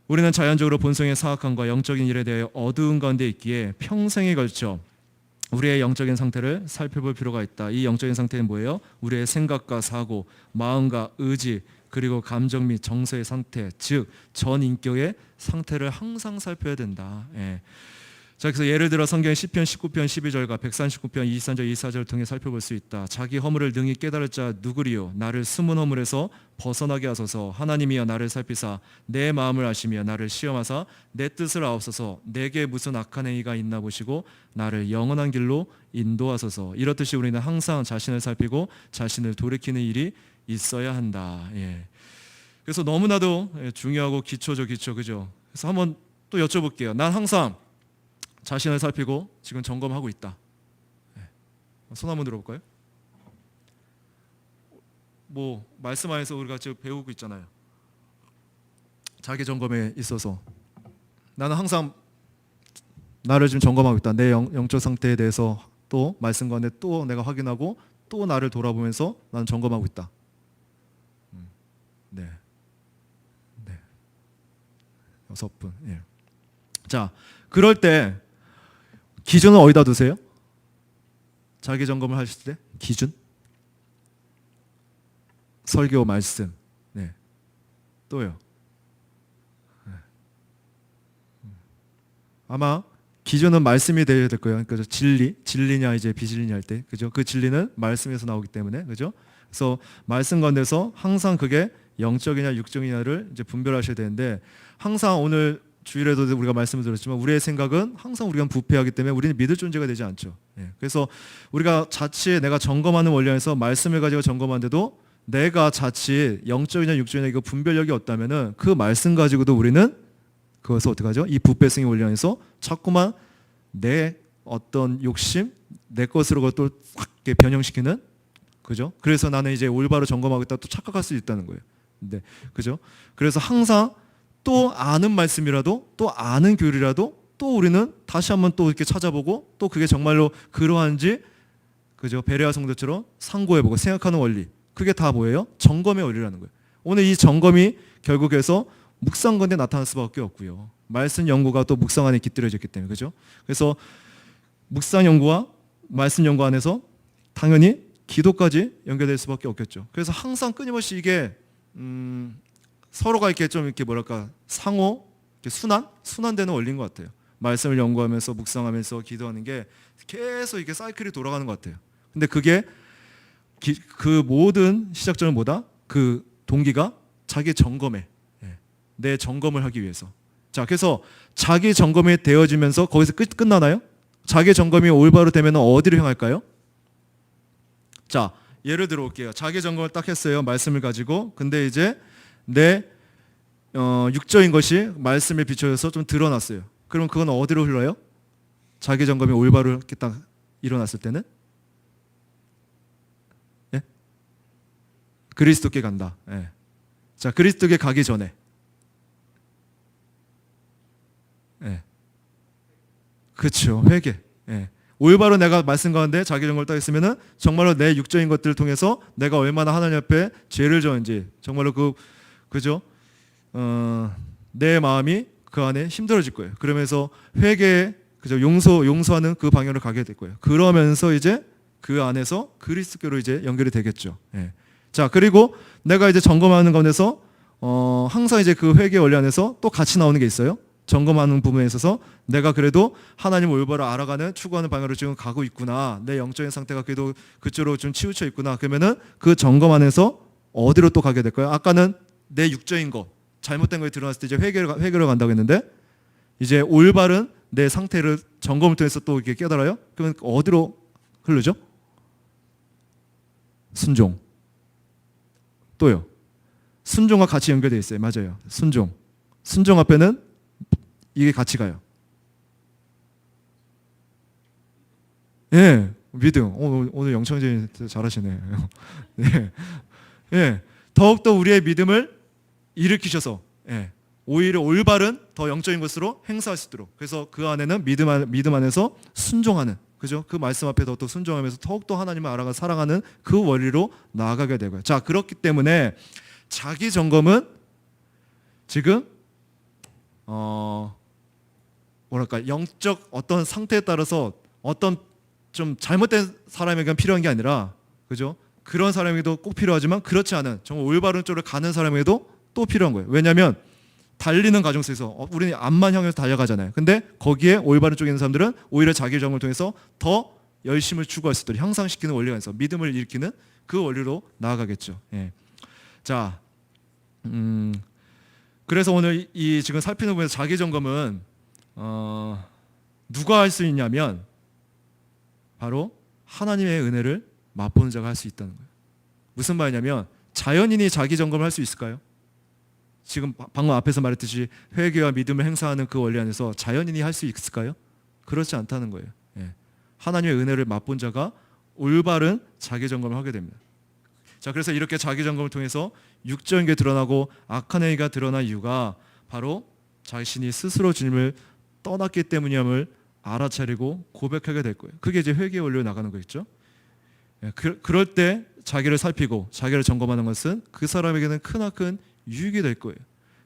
우리는 자연적으로 본성의 사악함과 영적인 일에 대해 어두운 가운데 있기에 평생에 걸쳐 우리의 영적인 상태를 살펴볼 필요가 있다. 이 영적인 상태는 뭐예요? 우리의 생각과 사고, 마음과 의지, 그리고 감정 및 정서의 상태, 즉 전인격의 상태를 항상 살펴야 된다. 예. 자, 그래서 예를 들어 성경 시편 19편 12절과 139편 23절 24절을 통해 살펴볼 수 있다. 자기 허물을 능히 깨달을 자 누구리요? 나를 숨은 허물에서 벗어나게 하소서. 하나님이여 나를 살피사 내 마음을 아시며 나를 시험하사 내 뜻을 아옵소서. 내게 무슨 악한 행위가 있나 보시고 나를 영원한 길로 인도하소서. 이렇듯이 우리는 항상 자신을 살피고 자신을 돌이키는 일이 있어야 한다. 예. 그래서 너무나도 중요하고 기초죠, 기초. 그죠? 그래서 한번 또 여쭤볼게요. 난 항상 자신을 살피고 지금 점검하고 있다. 손 한번 들어볼까요? 뭐 말씀 안에서 우리가 지금 배우고 있잖아요. 자기 점검에 있어서 나는 항상 나를 지금 점검하고 있다. 내 영적 상태에 대해서 또 말씀 가운데 또 내가 확인하고 또 나를 돌아보면서 나는 점검하고 있다. 네, 네, 6분. 예. 자, 그럴 때 기준은 어디다 두세요? 자기 점검을 하실 때 기준? 설교 말씀. 네. 또요. 네. 아마 기준은 말씀이 되어야 될 거예요. 그죠? 진리냐 이제 비진리냐 할 때, 그죠? 그 진리는 말씀에서 나오기 때문에, 그죠? 그래서 말씀 가운데서 항상 그게 영적이냐 육적이냐를 이제 분별하셔야 되는데, 항상 오늘 주일에도 우리가 말씀을 들었지만 우리의 생각은 항상 우리가 부패하기 때문에 우리는 믿을 존재가 되지 않죠. 예. 그래서 우리가 자칫 내가 점검하는 원리에서 말씀을 가지고 점검하는데도 내가 자칫 영적이냐 육적이냐 이거 분별력이 없다면은 그 말씀 가지고도 우리는 그것을 어떻게 하죠? 이 부패성의 원리 안에서 자꾸만 내 어떤 욕심, 내 것으로 그것도 확 변형시키는, 그죠? 그래서 나는 이제 올바로 점검하겠다 또 착각할 수 있다는 거예요. 네, 그죠? 그래서 항상 또 아는 말씀이라도 또 아는 교리라도 또 우리는 다시 한번 또 이렇게 찾아보고 또 그게 정말로 그러한지, 그죠? 베레아 성도처럼 상고해보고 생각하는 원리, 그게 다 뭐예요? 점검의 원리라는 거예요. 오늘 이 점검이 결국에서 묵상 건데 나타날 수밖에 없고요. 말씀 연구가 또 묵상 안에 깃들여졌기 때문에, 그죠? 그래서 묵상 연구와 말씀 연구 안에서 당연히 기도까지 연결될 수밖에 없겠죠. 그래서 항상 끊임없이 이게 서로가 이렇게 좀 이렇게 뭐랄까 상호 이렇게 순환되는 원리인 것 같아요. 말씀을 연구하면서 묵상하면서 기도하는 게 계속 이렇게 사이클이 돌아가는 것 같아요. 근데 그게 그 모든 시작점은 뭐다? 그 동기가 자기 점검에, 내 점검을 하기 위해서. 자, 그래서 자기 점검이 되어지면서 거기서 끝나나요? 자기 점검이 올바로 되면 어디로 향할까요? 자, 예를 들어 볼게요. 자기 점검을 딱 했어요. 말씀을 가지고. 근데 이제 내 육적인 것이 말씀에 비춰져서 좀 드러났어요. 그럼 그건 어디로 흘러요? 자기 점검이 올바로 이렇게 딱 일어났을 때는? 예? 그리스도께 간다. 예. 자, 그리스도께 가기 전에. 예. 그렇죠. 회개. 예. 올바로 내가 말씀 가운데 자기 정보를 따겠으면은 정말로 내 육적인 것들을 통해서 내가 얼마나 하나님 앞에 죄를 졌는지 정말로 그죠? 내 마음이 그 안에 힘들어질 거예요. 그러면서 회개, 그죠? 용서하는 그 방향으로 가게 될 거예요. 그러면서 이제 그 안에서 그리스도로 이제 연결이 되겠죠. 예. 자, 그리고 내가 이제 점검하는 가운데서 항상 이제 그 회개 원리 안에서 또 같이 나오는 게 있어요. 점검하는 부분에 있어서 내가 그래도 하나님을 올바로 알아가는 추구하는 방향으로 지금 가고 있구나. 내 영적인 상태가 그래도 그쪽으로 좀 치우쳐 있구나. 그러면은 그 점검 안에서 어디로 또 가게 될까요? 아까는 내 육적인 거, 잘못된 거에 드러났을 때 이제 회개로 간다고 했는데 이제 올바른 내 상태를 점검을 통해서 또 이렇게 깨달아요. 그러면 어디로 흐르죠? 순종. 또요. 순종과 같이 연결되어 있어요. 맞아요. 순종. 순종 앞에는 이게 같이 가요. 예, 믿음. 오늘 영창진 잘하시네. 네, 예, 더욱더 우리의 믿음을 일으키셔서 예, 오히려 올바른 더 영적인 것으로 행사할 수 있도록. 그래서 그 안에는 믿음 안에서 순종하는, 그죠? 그 말씀 앞에 더 순종하면서 더욱더 하나님을 알아가 사랑하는 그 원리로 나아가게 되고요. 자, 그렇기 때문에 자기 점검은 지금 뭐랄까 영적 어떤 상태에 따라서 어떤 좀 잘못된 사람에게는 필요한 게 아니라, 그죠? 그런 사람에게도 꼭 필요하지만 그렇지 않은 정말 올바른 쪽으로 가는 사람에게도 또 필요한 거예요. 왜냐하면 달리는 과정 속에서 우리는 앞만 향해서 달려가잖아요. 근데 거기에 올바른 쪽에 있는 사람들은 오히려 자기 점을 통해서 더 열심을 추구할 수 있도록 향상시키는 원리가 있어 믿음을 일으키는 그 원리로 나아가겠죠. 예. 자, 그래서 오늘 이 지금 살피는 부분에서 자기 점검은 누가 할 수 있냐면 바로 하나님의 은혜를 맛보는 자가 할 수 있다는 거예요. 무슨 말이냐면 자연인이 자기 점검을 할 수 있을까요? 지금 방금 앞에서 말했듯이 회개와 믿음을 행사하는 그 원리 안에서 자연인이 할 수 있을까요? 그렇지 않다는 거예요. 예. 하나님의 은혜를 맛본 자가 올바른 자기 점검을 하게 됩니다. 자, 그래서 이렇게 자기 점검을 통해서 육적인 게 드러나고 악한 행위가 드러난 이유가 바로 자신이 스스로 주님을 떠났기 때문임을 알아차리고 고백하게 될 거예요. 그게 이제 회개 원리로 나가는 거겠죠. 예, 그럴 때 자기를 살피고 자기를 점검하는 것은 그 사람에게는 크나큰 유익이 될 거예요.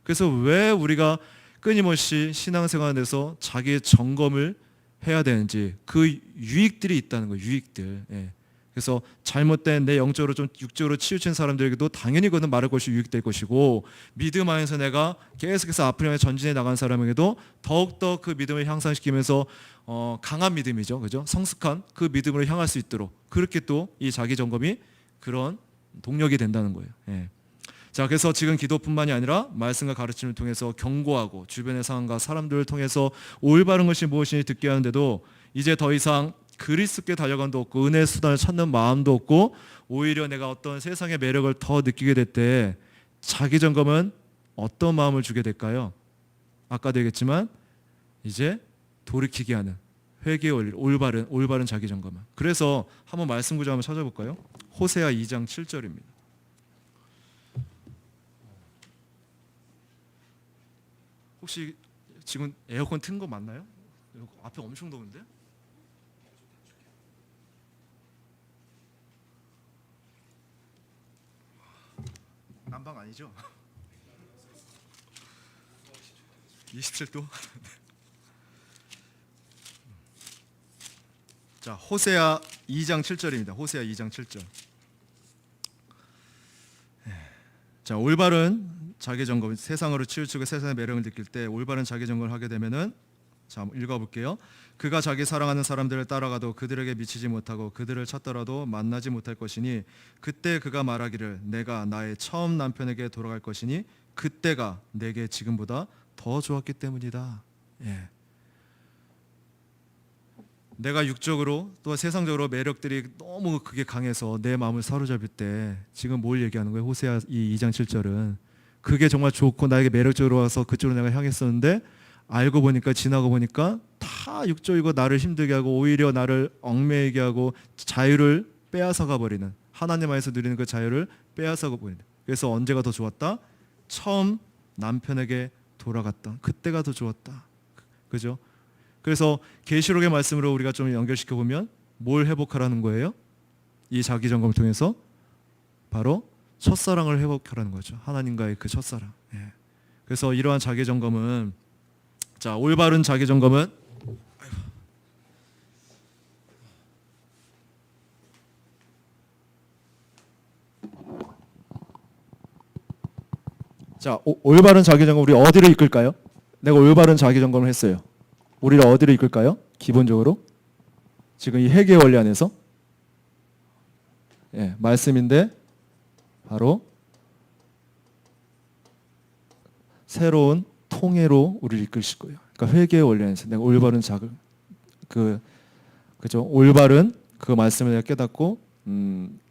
그래서 왜 우리가 끊임없이 신앙생활에서 자기의 점검을 해야 되는지 그 유익들이 있다는 거예요. 유익들. 예. 그래서 잘못된 내 영적으로 좀 육적으로 치우친 사람들에게도 당연히 그것은 말할 것이 유익될 것이고, 믿음 안에서 내가 계속해서 앞으로 향해 전진해 나간 사람에게도 더욱더 그 믿음을 향상시키면서 강한 믿음이죠, 그죠? 성숙한 그 믿음으로 향할 수 있도록 그렇게 또 이 자기 점검이 그런 동력이 된다는 거예요. 예. 자, 그래서 지금 기도뿐만이 아니라 말씀과 가르침을 통해서 경고하고 주변의 상황과 사람들을 통해서 올바른 것이 무엇인지 듣게 하는데도 이제 더 이상 그리스도께 달려간도 없고 은혜의 수단을 찾는 마음도 없고 오히려 내가 어떤 세상의 매력을 더 느끼게 될 때 자기 점검은 어떤 마음을 주게 될까요? 아까도 얘기했지만 이제 돌이키게 하는 회개의 원리, 올바른 자기 점검은. 그래서 한번 말씀 구절 한번 찾아볼까요? 호세아 2장 7절입니다. 혹시 지금 에어컨 튼 거 맞나요? 앞에 엄청 더운데? 난방 아니죠? 27도? 자, 호세아 2장 7절입니다. 호세아 2장 7절. 자, 올바른 자기 점검, 세상으로 치우치고 세상의 매력을 느낄 때 올바른 자기 점검을 하게 되면은, 자, 읽어볼게요. 그가 자기 사랑하는 사람들을 따라가도 그들에게 미치지 못하고 그들을 찾더라도 만나지 못할 것이니 그때 그가 말하기를 내가 나의 처음 남편에게 돌아갈 것이니 그때가 내게 지금보다 더 좋았기 때문이다. 예. 내가 육적으로 또 세상적으로 매력들이 너무 그게 강해서 내 마음을 사로잡을 때 지금 뭘 얘기하는 거예요? 호세아 2장 7절은 그게 정말 좋고 나에게 매력적으로 와서 그쪽으로 내가 향했었는데 알고 보니까 지나고 보니까 다 육적이고 나를 힘들게 하고 오히려 나를 얽매이게 하고 자유를 빼앗아가 버리는, 하나님 안에서 누리는 그 자유를 빼앗아가 보인다. 그래서 언제가 더 좋았다? 처음 남편에게 돌아갔던 그때가 더 좋았다. 그죠? 그래서 계시록의 말씀으로 우리가 좀 연결시켜 보면 뭘 회복하라는 거예요? 이 자기 점검을 통해서 바로 첫사랑을 회복하라는 거죠. 하나님과의 그 첫사랑. 예. 그래서 이러한 자기 점검은, 자, 올바른 자기 점검은, 자, 올바른 자기 점검 우리 어디로 이끌까요? 내가 올바른 자기 점검을 했어요. 우리를 어디로 이끌까요? 기본적으로 지금 이 회개 원리 안에서, 예, 말씀인데 바로 새로운 통해로 우리를 이끌실 거예요. 그러니까 회개의 원리 안에서 내가 올바른 그죠? 올바른 그 말씀을 내가 깨닫고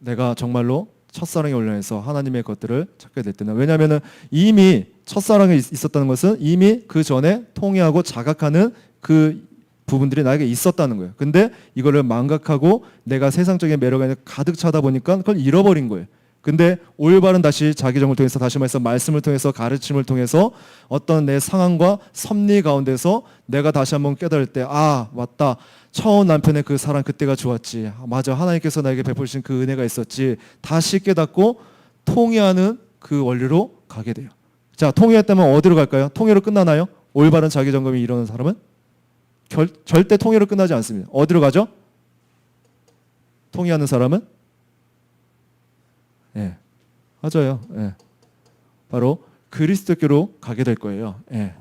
내가 정말로 첫사랑의 원리에서 하나님의 것들을 찾게 될 때는, 왜냐하면 이미 첫사랑이 있었다는 것은 이미 그 전에 통해하고 자각하는 그 부분들이 나에게 있었다는 거예요. 근데 이거를 망각하고 내가 세상적인 매력에 가득 차다 보니까 그걸 잃어버린 거예요. 근데 올바른 다시 자기정을 통해서, 다시 말해서 말씀을 통해서, 가르침을 통해서 어떤 내 상황과 섭리 가운데서 내가 다시 한번 깨달을 때, 아, 맞다, 처음 남편의 그 사랑 그때가 좋았지, 맞아, 하나님께서 나에게 베푸신 그 은혜가 있었지, 다시 깨닫고 통회하는 그 원리로 가게 돼요. 자, 통회했다면 어디로 갈까요? 통회로 끝나나요? 올바른 자기점검이 이루는 사람은 절대 통회로 끝나지 않습니다. 어디로 가죠? 통회하는 사람은, 예, 맞아요. 예, 바로 그리스도께로 가게 될 거예요. 예.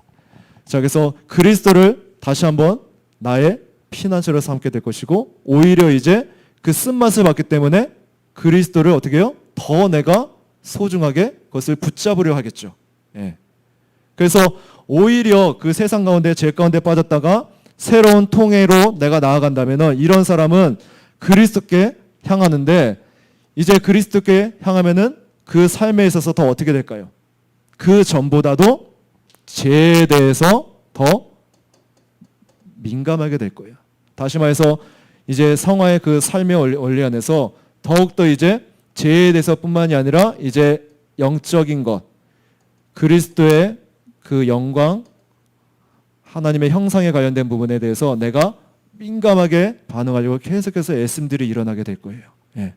자, 그래서 그리스도를 다시 한번 나의 피난처로 삼게 될 것이고, 오히려 이제 그 쓴맛을 봤기 때문에 그리스도를 어떻게 해요? 더 내가 소중하게 그것을 붙잡으려 하겠죠. 예. 그래서 오히려 그 세상 가운데, 죄 가운데 빠졌다가 새로운 통해로 내가 나아간다면 이런 사람은 그리스도께 향하는데, 이제 그리스도께 향하면은 그 삶에 있어서 더 어떻게 될까요? 그 전보다도 죄에 대해서 더 민감하게 될 거예요. 다시 말해서 이제 성화의 그 삶의 원리 안에서 더욱더 이제 죄에 대해서뿐만이 아니라 이제 영적인 것, 그리스도의 그 영광, 하나님의 형상에 관련된 부분에 대해서 내가 민감하게 반응하려고 계속해서 애씀들이 일어나게 될 거예요. 예.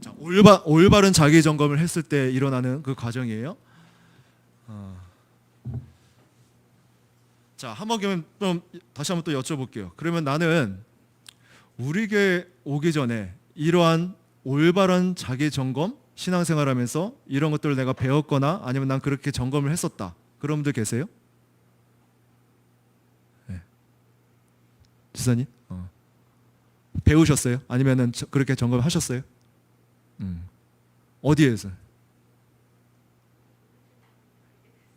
자, 올바른 자기 점검을 했을 때 일어나는 그 과정이에요. 자, 한번 좀 다시 한번 또 여쭤볼게요. 그러면 나는 우리 교회 오기 전에 이러한 올바른 자기 점검, 신앙생활하면서 이런 것들을 내가 배웠거나 아니면 난 그렇게 점검을 했었다, 그런 분들 계세요? 네. 지사님? 배우셨어요? 아니면은 그렇게 점검을 하셨어요? 어디에서?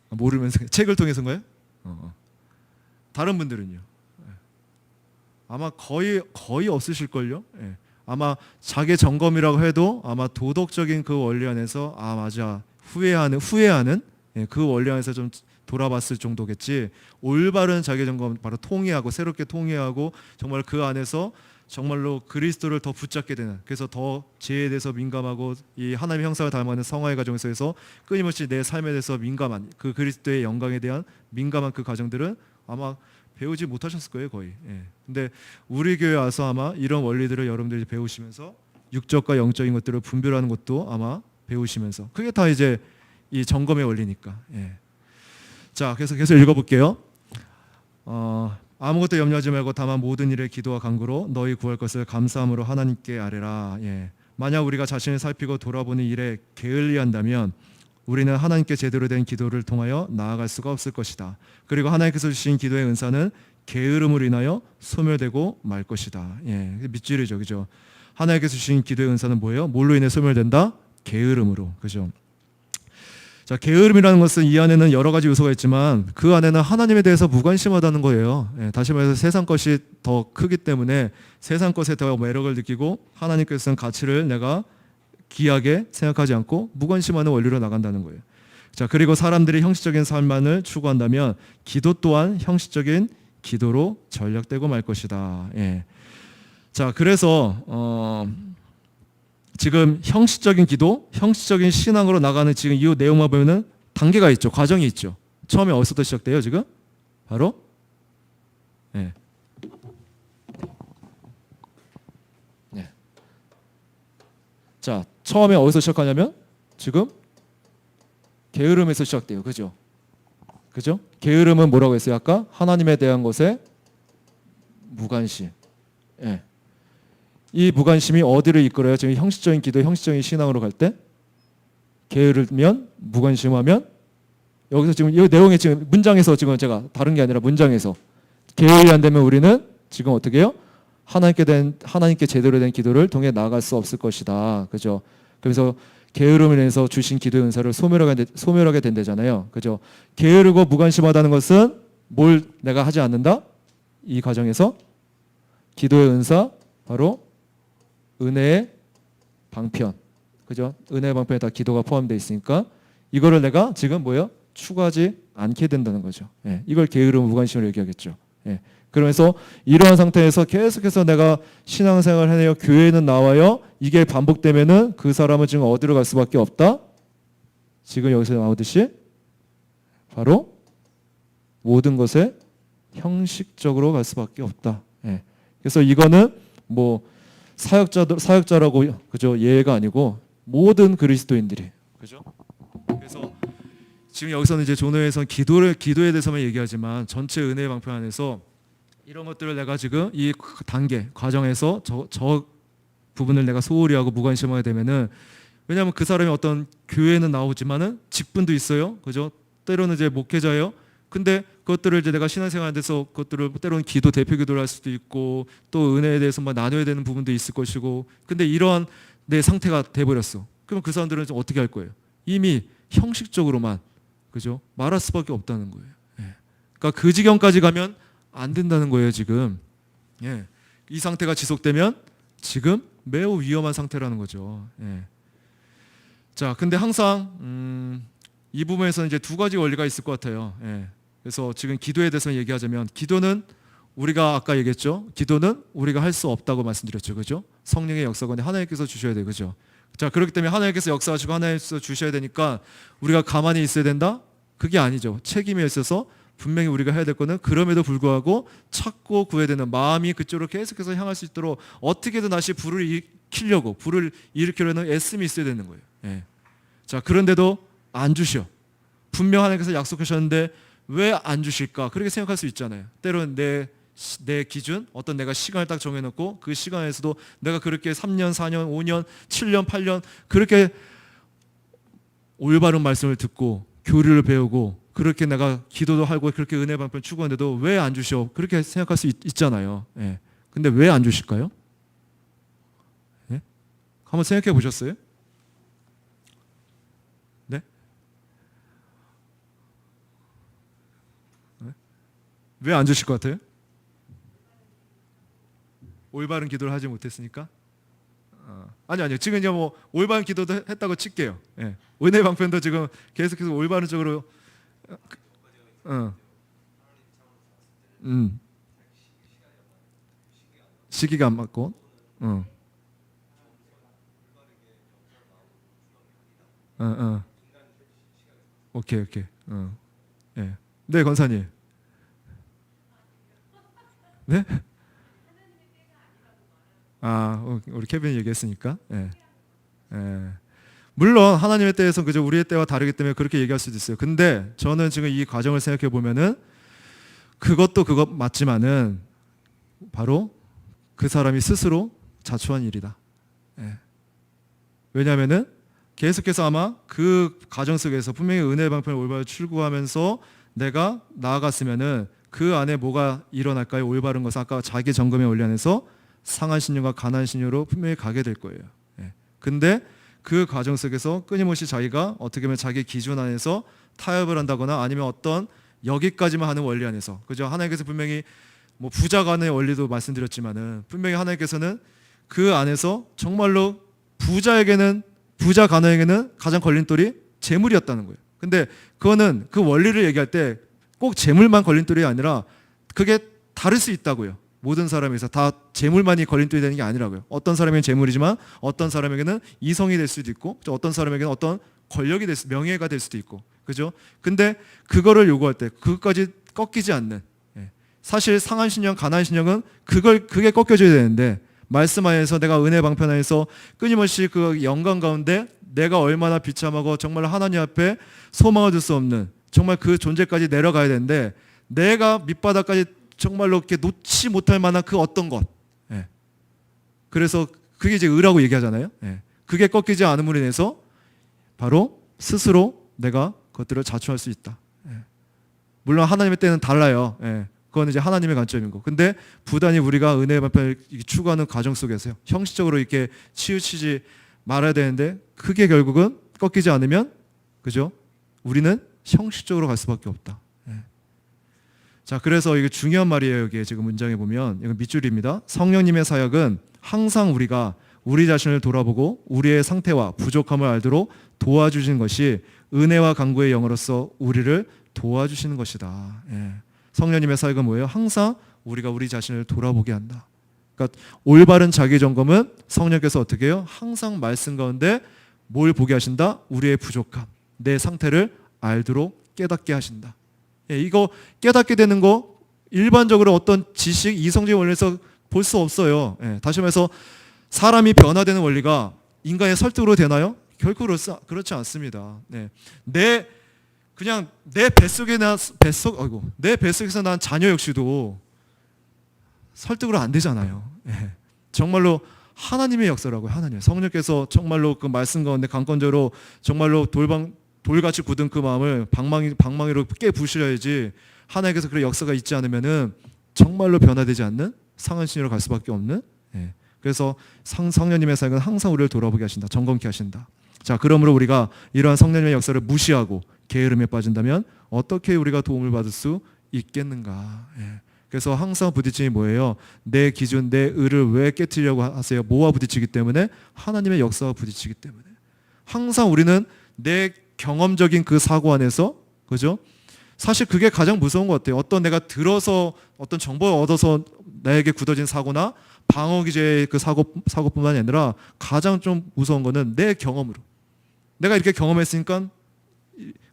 모르면서 책을 통해서인가요? 다른 분들은요? 아마 거의 없으실걸요? 예. 아마 자기 점검이라고 해도 아마 도덕적인 그 원리 안에서, 아, 맞아, 후회하는 예, 그 원리 안에서 좀 돌아봤을 정도겠지, 올바른 자기 점검, 바로 통회하고, 새롭게 통회하고, 정말 그 안에서 정말로 그리스도를 더 붙잡게 되는, 그래서 더 죄에 대해서 민감하고 이 하나님의 형상을 닮아가는 성화의 과정에서 끊임없이 내 삶에 대해서 민감한 그 그리스도의 영광에 대한 민감한 그 과정들은 아마 배우지 못하셨을 거예요, 거의. 예. 근데 우리 교회 와서 아마 이런 원리들을 여러분들이 배우시면서 육적과 영적인 것들을 분별하는 것도 아마 배우시면서, 그게 다 이제 이 점검의 원리니까. 예. 자, 그래서 계속 읽어볼게요. 아무것도 염려하지 말고 다만 모든 일에 기도와 간구로 너희 구할 것을 감사함으로 하나님께 아뢰라. 예. 만약 우리가 자신을 살피고 돌아보는 일에 게을리한다면 우리는 하나님께 제대로 된 기도를 통하여 나아갈 수가 없을 것이다. 그리고 하나님께서 주신 기도의 은사는 게으름으로 인하여 소멸되고 말 것이다. 예, 밑줄이죠, 그죠? 하나님께서 주신 기도의 은사는 뭐예요? 뭘로 인해 소멸된다? 게으름으로, 그죠? 자, 게으름이라는 것은 이 안에는 여러 가지 요소가 있지만 그 안에는 하나님에 대해서 무관심하다는 거예요. 예, 다시 말해서 세상 것이 더 크기 때문에 세상 것에 더 매력을 느끼고 하나님께서는 가치를 내가 귀하게 생각하지 않고 무관심하는 원리로 나간다는 거예요. 자, 그리고 사람들이 형식적인 삶만을 추구한다면 기도 또한 형식적인 기도로 전락되고 말 것이다. 예. 자, 그래서 지금 형식적인 기도, 형식적인 신앙으로 나가는 지금 이 내용만 보면은 단계가 있죠. 과정이 있죠. 처음에 어디서부터 시작돼요, 지금? 바로 네. 네. 자, 처음에 어디서 시작하냐면 지금 게으름에서 시작돼요. 그죠? 그죠? 게으름은 뭐라고 했어요? 아까 하나님에 대한 것에 무관심. 예. 이 무관심이 어디를 이끌어요? 지금 형식적인 기도, 형식적인 신앙으로 갈 때 게으르면, 무관심하면 여기서 지금 이 내용에 지금 문장에서 지금 제가 다른 게 아니라 문장에서 게을리 안 되면 우리는 지금 어떻게 해요? 하나님께 제대로 된 기도를 통해 나아갈 수 없을 것이다. 그죠? 그래서 게으름을 인해서 주신 기도의 은사를 소멸하게 된다잖아요. 그죠? 게으르고 무관심하다는 것은 뭘 내가 하지 않는다? 이 과정에서 기도의 은사 바로 은혜의 방편. 그죠? 은혜의 방편에 다 기도가 포함되어 있으니까 이거를 내가 지금 뭐예요? 추구하지 않게 된다는 거죠. 예, 이걸 게으름 무관심으로 얘기하겠죠. 예, 그러면서 이러한 상태에서 계속해서 내가 신앙생활을 해내요. 교회는 나와요. 이게 반복되면은 그 사람은 지금 어디로 갈 수밖에 없다? 지금 여기서 나오듯이 바로 모든 것에 형식적으로 갈 수밖에 없다. 예, 그래서 이거는 뭐 사역자라고 그죠? 예가 아니고 모든 그리스도인들이 그죠? 그래서 지금 여기서는 이제 존호에서는 기도에 대해서만 얘기하지만 전체 은혜의 방편 안에서 이런 것들을 내가 지금 이 단계 과정에서 저 부분을 내가 소홀히 하고 무관심하게 되면은 왜냐하면 그 사람이 어떤 교회는 나오지만은 직분도 있어요, 그죠? 때로는 이제 목회자예요. 근데 그것들을 이제 내가 신앙생활에서 그것들을 때로는 기도 대표 기도를 할 수도 있고 또 은혜에 대해서 막 나눠야 되는 부분도 있을 것이고 근데 이러한 내 상태가 돼버렸어. 그럼 그 사람들은 좀 어떻게 할 거예요? 이미 형식적으로만 그죠? 말할 수밖에 없다는 거예요. 예. 그러니까 그 지경까지 가면 안 된다는 거예요 지금. 예. 이 상태가 지속되면 지금 매우 위험한 상태라는 거죠. 예. 자, 근데 항상 이 부분에서는 이제 두 가지 원리가 있을 것 같아요. 예. 그래서 지금 기도에 대해서 얘기하자면 기도는 우리가 아까 얘기했죠. 기도는 우리가 할 수 없다고 말씀드렸죠. 그죠? 성령의 역사관에 하나님께서 주셔야 돼요. 그죠? 자, 그렇기 때문에 하나님께서 역사하시고 하나님께서 주셔야 되니까 우리가 가만히 있어야 된다? 그게 아니죠. 책임이 있어서 분명히 우리가 해야 될 거는 그럼에도 불구하고 찾고 구해야 되는 마음이 그쪽으로 계속해서 향할 수 있도록 어떻게든 다시 불을 일으키려는 애씀이 있어야 되는 거예요. 예. 자, 그런데도 안 주셔. 분명 하나님께서 약속하셨는데 왜 안 주실까? 그렇게 생각할 수 있잖아요. 때로는 내 기준, 어떤 내가 시간을 딱 정해놓고 그 시간에서도 내가 그렇게 3년, 4년, 5년, 7년, 8년 그렇게 올바른 말씀을 듣고 교리를 배우고 그렇게 내가 기도도 하고 그렇게 은혜 방편 추구하는데도 왜 안 주셔? 그렇게 생각할 수 있잖아요. 예. 근데 왜 안 주실까요? 예? 한번 생각해 보셨어요? 네? 왜 안 주실 것 같아요? 올바른 기도를 하지 못했으니까? 아니요. 지금 이제 뭐 올바른 기도도 했다고 칠게요. 예. 은혜 방편도 지금 계속해서 올바른 쪽으로 시기가 안 맞고 오케이. 예. 네, 권사님. 네? 우리 케빈이 얘기했으니까. 예. 예. 물론 하나님의 때에서 그저 우리의 때와 다르기 때문에 그렇게 얘기할 수도 있어요. 근데 저는 지금 이 과정을 생각해 보면은 그것도 그것 맞지만은 바로 그 사람이 스스로 자초한 일이다. 예. 왜냐하면은 계속해서 아마 그 과정 속에서 분명히 은혜의 방편을 올바로 출구하면서 내가 나아갔으면은 그 안에 뭐가 일어날까요? 올바른 것은 아까 자기 점검의 원리 안에서 상한 신념과 가난한 신념으로 분명히 가게 될 거예요. 예. 근데 그 과정 속에서 끊임없이 자기가 어떻게 보면 자기 기준 안에서 타협을 한다거나 아니면 어떤 여기까지만 하는 원리 안에서 그죠? 하나님께서 분명히 뭐 부자 간의 원리도 말씀드렸지만은 분명히 하나님께서는 그 안에서 정말로 부자 가난에게는 가장 걸림돌이 재물이었다는 거예요. 근데 그거는 그 원리를 얘기할 때 꼭 재물만 걸림돌이 아니라 그게 다를 수 있다고요. 모든 사람에서 다 재물만이 걸림돌이 되는 게 아니라고요. 어떤 사람에게는 재물이지만 어떤 사람에게는 이성이 될 수도 있고, 어떤 사람에게는 어떤 권력이 명예가 될 수도 있고, 그죠? 근데 그거를 요구할 때 그것까지 꺾이지 않는, 사실 상한 신령, 가난한 신령은 그게 꺾여져야 되는데, 말씀 안에서 내가 은혜 방편 안에서 끊임없이 그 영광 가운데 내가 얼마나 비참하고 정말 하나님 앞에 소망을 둘 수 없는 정말 그 존재까지 내려가야 되는데, 내가 밑바닥까지 정말로 이렇게 놓지 못할 만한 그 어떤 것, 그래서 그게 이제 의라고 얘기하잖아요. 그게 꺾이지 않음으로 인해서 바로 스스로 내가 그것들을 자초할 수 있다. 물론 하나님의 때는 달라요. 그건 이제 하나님의 관점인 거. 근데 부단히 우리가 은혜의 방편을 추구하는 과정 속에서요, 형식적으로 이렇게 치우치지 말아야 되는데, 그게 결국은 꺾이지 않으면, 그죠? 우리는 형식적으로 갈 수밖에 없다. 자, 그래서 이게 중요한 말이에요. 여기에 지금 문장에 보면 이건 밑줄입니다. 성령님의 사역은 항상 우리가 우리 자신을 돌아보고 우리의 상태와 부족함을 알도록 도와주시는 것이 은혜와 간구의 영으로서 우리를 도와주시는 것이다. 성령님의 사역은 뭐예요? 항상 우리가 우리 자신을 돌아보게 한다. 그러니까 올바른 자기 점검은 성령께서 어떻게 해요? 항상 말씀 가운데 뭘 보게 하신다? 우리의 부족함, 내 상태를 알도록 깨닫게 하신다. 이거 깨닫게 되는 거 일반적으로 어떤 지식, 이성적인 원리에서 볼 수 없어요. 다시 말해서 사람이 변화되는 원리가 인간의 설득으로 되나요? 결코 그렇지 않습니다. 그냥 내 뱃속에서 난 자녀 역시도 설득으로 안 되잖아요. 정말로 하나님의 역사라고요. 하나님, 성령께서 정말로 그 말씀 가운데 강권적으로 정말로 돌같이 굳은 그 마음을 방망이로 깨 부수셔야지, 하나님께서 그런 역사가 있지 않으면은 정말로 변화되지 않는 상한 신으로 갈 수밖에 없는. 그래서 성령님의 사역은 항상 우리를 돌아보게 하신다, 점검케 하신다. 자, 그러므로 우리가 이러한 성령님의 역사를 무시하고 게으름에 빠진다면 어떻게 우리가 도움을 받을 수 있겠는가? 그래서 항상 부딪힘이 뭐예요? 내 기준, 내 의를 왜 깨트리려고 하세요? 뭐와 부딪히기 때문에? 하나님의 역사와 부딪히기 때문에. 항상 우리는 내 경험적인 그 사고 안에서, 그죠? 사실 그게 가장 무서운 것 같아요. 어떤 내가 들어서 어떤 정보를 얻어서 나에게 굳어진 사고나 방어 기제의 그 사고뿐만이 아니라 가장 좀 무서운 거는 내 경험으로, 내가 이렇게 경험했으니까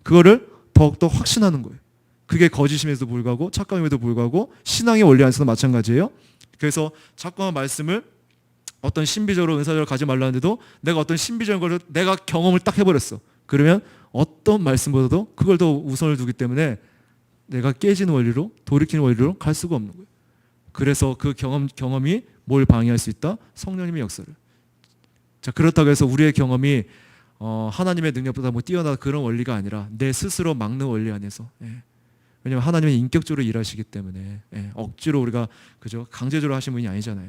그거를 더욱더 확신하는 거예요. 그게 거짓임에도 불구하고 착각임에도 불구하고 신앙의 원리 안에서도 마찬가지예요. 그래서 자꾸만 말씀을 어떤 신비적으로 은사적으로 가지 말라는데도 내가 어떤 신비적인 걸 내가 경험을 딱 해버렸어. 그러면 어떤 말씀보다도 그걸 더 우선을 두기 때문에 내가 깨지는 원리로, 돌이키는 원리로 갈 수가 없는 거예요. 그래서 그 경험이 뭘 방해할 수 있다? 성령님의 역사를. 자, 그렇다고 해서 우리의 경험이 하나님의 능력보다 뭐 뛰어난 그런 원리가 아니라 내 스스로 막는 원리 안에서. 왜냐하면 하나님은 인격적으로 일하시기 때문에 억지로 우리가, 그죠, 강제적으로 하신 분이 아니잖아요.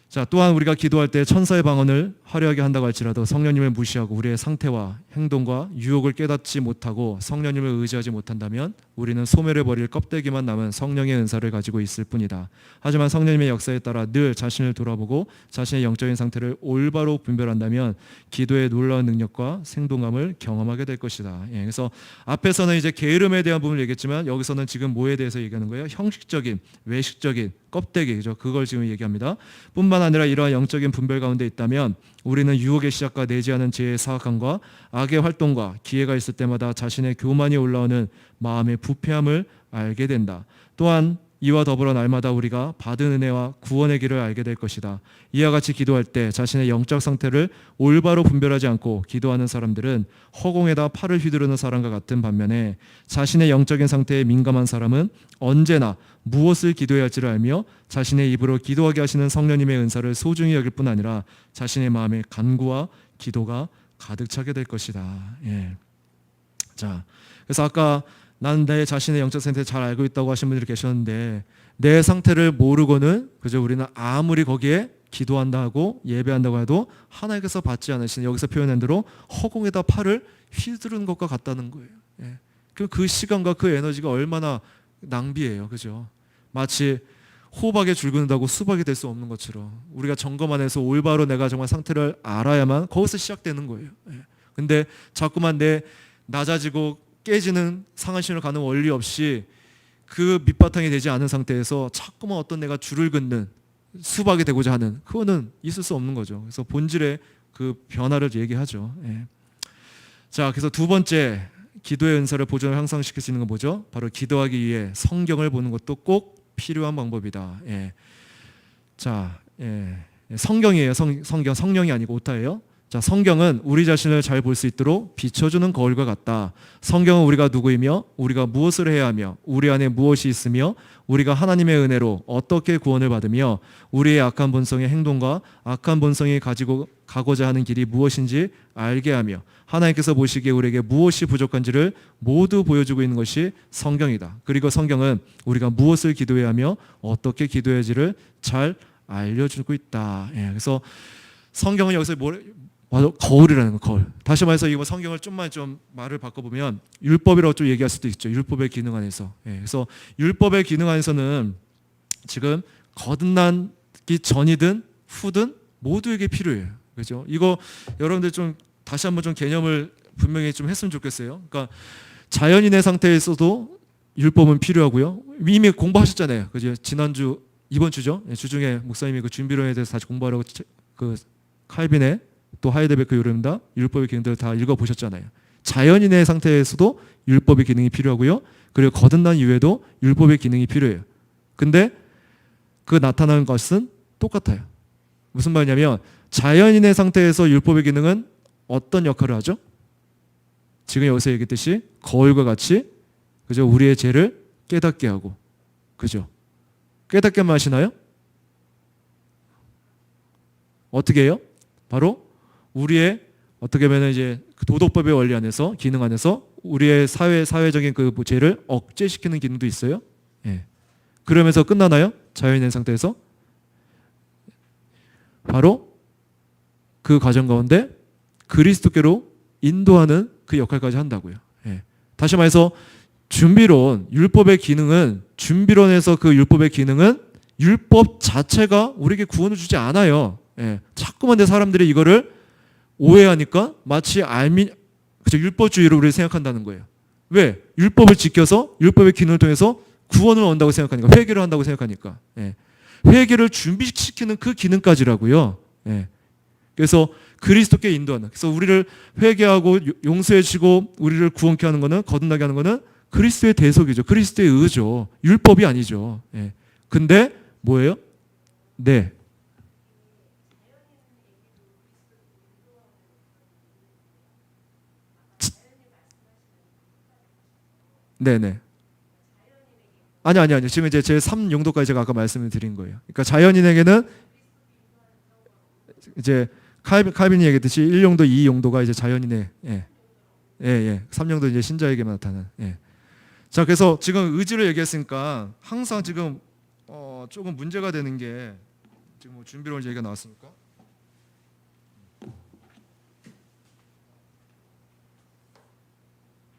자, 또한 우리가 기도할 때 천사의 방언을 화려하게 한다고 할지라도 성령님을 무시하고 우리의 상태와 행동과 유혹을 깨닫지 못하고 성령님을 의지하지 못한다면 우리는 소멸해버릴 껍데기만 남은 성령의 은사를 가지고 있을 뿐이다. 하지만 성령님의 역사에 따라 늘 자신을 돌아보고 자신의 영적인 상태를 올바로 분별한다면 기도의 놀라운 능력과 생동감을 경험하게 될 것이다. 그래서 앞에서는 이제 게으름에 대한 부분을 얘기했지만 여기서는 지금 뭐에 대해서 얘기하는 거예요? 형식적인, 외식적인 껍데기, 그죠? 그걸 지금 얘기합니다. 뿐만 아니라 이러한 영적인 분별 가운데 있다면 우리는 유혹의 시작과 내지하는 죄의 사악함과 악의 활동과 기회가 있을 때마다 자신의 교만이 올라오는 마음의 부패함을 알게 된다. 또한 이와 더불어 날마다 우리가 받은 은혜와 구원의 길을 알게 될 것이다. 이와 같이 기도할 때 자신의 영적 상태를 올바로 분별하지 않고 기도하는 사람들은 허공에다 팔을 휘두르는 사람과 같은 반면에 자신의 영적인 상태에 민감한 사람은 언제나 무엇을 기도해야 할지를 알며 자신의 입으로 기도하게 하시는 성령님의 은사를 소중히 여길 뿐 아니라 자신의 마음에 간구와 기도가 가득 차게 될 것이다. 자, 그래서 아까 나는 내 자신의 영적 상태를 잘 알고 있다고 하신 분들이 계셨는데 내 상태를 모르고는, 그죠, 우리는 아무리 거기에 기도한다 하고 예배한다고 해도 하나님께서 받지 않으시는, 여기서 표현한 대로 허공에다 팔을 휘두르는 것과 같다는 거예요. 그 시간과 그 에너지가 얼마나 낭비예요, 그죠? 마치 호박에 줄 긋는다고 수박이 될 수 없는 것처럼 우리가 점검 안에서 올바로 내가 정말 상태를 알아야만 거기서 시작되는 거예요. 근데 자꾸만 내 낮아지고 깨지는 상한 신으로 가는 원리 없이 그 밑바탕이 되지 않은 상태에서 자꾸만 어떤 내가 줄을 긋는 수박이 되고자 하는, 그거는 있을 수 없는 거죠. 그래서 본질의 그 변화를 얘기하죠. 예. 자, 그래서 두 번째 기도의 은사를 보존을 향상시킬 수 있는 건 뭐죠? 바로 기도하기 위해 성경을 보는 것도 꼭 필요한 방법이다. 예. 자, 예. 성경이에요. 성령이 아니고 오타예요. 자, 성경은 우리 자신을 잘 볼 수 있도록 비춰주는 거울과 같다. 성경은 우리가 누구이며 우리가 무엇을 해야 하며 우리 안에 무엇이 있으며 우리가 하나님의 은혜로 어떻게 구원을 받으며 우리의 악한 본성의 행동과 악한 본성이 가지고 가고자 하는 길이 무엇인지 알게 하며 하나님께서 보시기에 우리에게 무엇이 부족한지를 모두 보여주고 있는 것이 성경이다. 그리고 성경은 우리가 무엇을 기도해야 하며 어떻게 기도해야 할지를 잘 알려주고 있다. 예, 그래서 성경은 여기서 맞아, 거울이라는 거, 거울. 다시 말해서 이거 성경을 좀만 좀 말을 바꿔보면 율법이라고 좀 얘기할 수도 있죠. 율법의 기능 안에서. 예, 그래서 율법의 기능 안에서는 지금 거듭나기 전이든 후든 모두에게 필요해요. 그렇죠? 이거 여러분들 좀 다시 한번 좀 개념을 분명히 좀 했으면 좋겠어요. 그러니까 자연인의 상태에서도 율법은 필요하고요. 이미 공부하셨잖아요. 그죠? 지난주 이번 주죠. 예, 주중에 목사님이 그 준비론에 대해서 다시 공부하라고 그 칼빈의 또 하이데베크 요름다 율법의 기능들을 다 읽어보셨잖아요. 자연인의 상태에서도 율법의 기능이 필요하고요. 그리고 거듭난 이후에도 율법의 기능이 필요해요. 근데 그 나타나는 것은 똑같아요. 무슨 말이냐면 자연인의 상태에서 율법의 기능은 어떤 역할을 하죠? 지금 여기서 얘기했듯이 거울과 같이, 그죠? 우리의 죄를 깨닫게 하고, 그죠? 깨닫게만 하시나요? 어떻게 해요? 바로 우리의 어떻게 보면 이제 도덕법의 원리 안에서, 기능 안에서 우리의 사회적인 그 죄를 억제시키는 기능도 있어요. 예. 그러면서 끝나나요? 자연인 상태에서? 바로 그 과정 가운데 그리스도께로 인도하는 그 역할까지 한다고요. 예. 다시 말해서 준비론, 율법의 기능은, 준비론에서 그 율법의 기능은 율법 자체가 우리에게 구원을 주지 않아요. 예. 자꾸만 내 사람들이 이거를 오해하니까 마치 그쵸, 율법주의로 우리를 생각한다는 거예요. 왜? 율법을 지켜서 율법의 기능을 통해서 구원을 얻는다고 생각하니까, 회개를 한다고 생각하니까. 예. 회개를 준비시키는 그 기능까지라고요. 예. 그래서 그리스도께 인도하는, 그래서 우리를 회개하고 용서해 주시고 우리를 구원케 하는 거는, 거듭나게 하는 거는 그리스도의 대속이죠. 그리스도의 의죠. 율법이 아니죠. 예. 근데 뭐예요? 네. 네네. 아니. 지금 이제 제 3용도까지 제가 아까 말씀을 드린 거예요. 그러니까 자연인에게는 이제 칼빈이 얘기했듯이 1용도, 2용도가 이제 자연인의, 예. 3용도 이제 신자에게만 나타나는. 예. 자, 그래서 지금 의지를 얘기했으니까 항상 지금 조금 문제가 되는 게, 지금 뭐 준비론 얘기가 나왔으니까.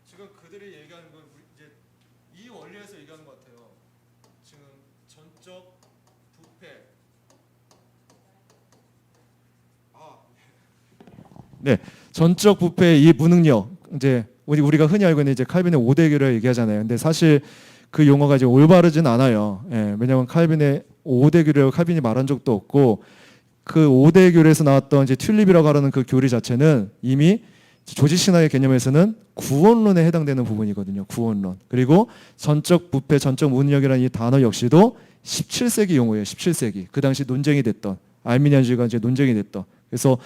지금 그들이 얘기하는 건 이제 이 원리에서 얘기하는 것 같아요. 지금 전적 부패. 네, 전적 부패의 이 무능력, 이제 우리가 흔히 알고 있는 이제 칼빈의 5대교를 얘기하잖아요. 근데 사실 그 용어가 이제 올바르진 않아요. 예, 왜냐하면 칼빈의 5대교를 칼빈이 말한 적도 없고, 그 5대교에서 나왔던 이제 튤립이라고 하는 그 교리 자체는 이미 조지신학의 개념에서는 구원론에 해당되는 부분이거든요. 구원론. 그리고 전적 부패, 전적 무능력이라는 이 단어 역시도 17세기 용어예요. 17세기. 그 당시 논쟁이 됐던, 알미니안주의가 이제 논쟁이 됐던. 그래서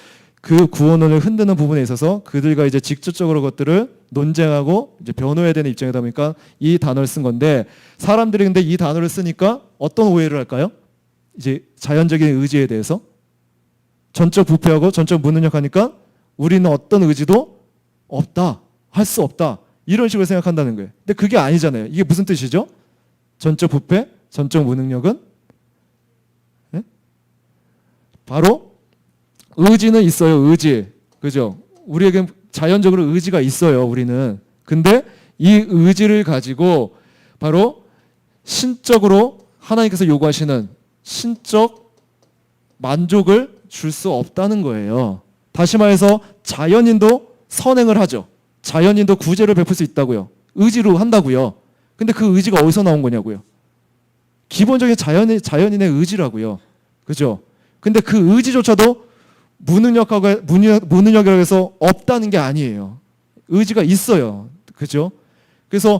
그 구원론을 흔드는 부분에 있어서 그들과 이제 직접적으로 것들을 논쟁하고 이제 변호해야 되는 입장이다 보니까 이 단어를 쓴 건데, 사람들이 근데 이 단어를 쓰니까 어떤 오해를 할까요? 이제 자연적인 의지에 대해서 전적 부패하고 전적 무능력 하니까 우리는 어떤 의지도 없다, 할 수 없다, 이런 식으로 생각한다는 거예요. 근데 그게 아니잖아요. 이게 무슨 뜻이죠? 전적 부패, 전적 무능력은 네? 바로 의지는 있어요. 의지. 그죠? 우리에게 자연적으로 의지가 있어요. 우리는. 근데 이 의지를 가지고 바로 신적으로 하나님께서 요구하시는 신적 만족을 줄 수 없다는 거예요. 다시 말해서 자연인도 선행을 하죠. 자연인도 구제를 베풀 수 있다고요. 의지로 한다고요. 근데 그 의지가 어디서 나온 거냐고요. 기본적인 자연인의 의지라고요. 그죠? 근데 그 의지조차도 무능력이라고 해서 없다는 게 아니에요. 의지가 있어요. 그죠? 그래서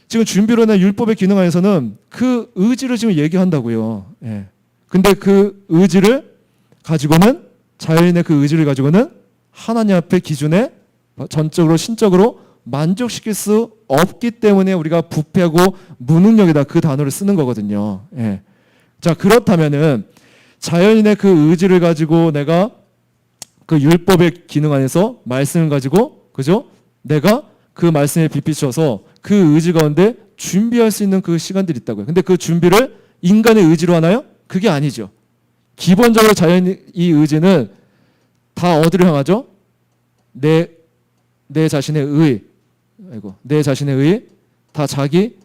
지금 준비론의 율법의 기능 안에서는 그 의지를 지금 얘기한다고요. 예. 근데 그 의지를 가지고는, 자연인의 그 의지를 가지고는 하나님 앞의 기준에 전적으로 신적으로 만족시킬 수 없기 때문에 우리가 부패하고 무능력이다, 그 단어를 쓰는 거거든요. 예. 자, 그렇다면은 자연인의 그 의지를 가지고 내가 그 율법의 기능 안에서 말씀을 가지고, 그죠? 내가 그 말씀에 비비춰서 그 의지 가운데 준비할 수 있는 그 시간들이 있다고요. 근데 그 준비를 인간의 의지로 하나요? 그게 아니죠. 기본적으로 자연의 이 의지는 다 어디를 향하죠? 내 자신의 의, 내 자신의 의, 다 자기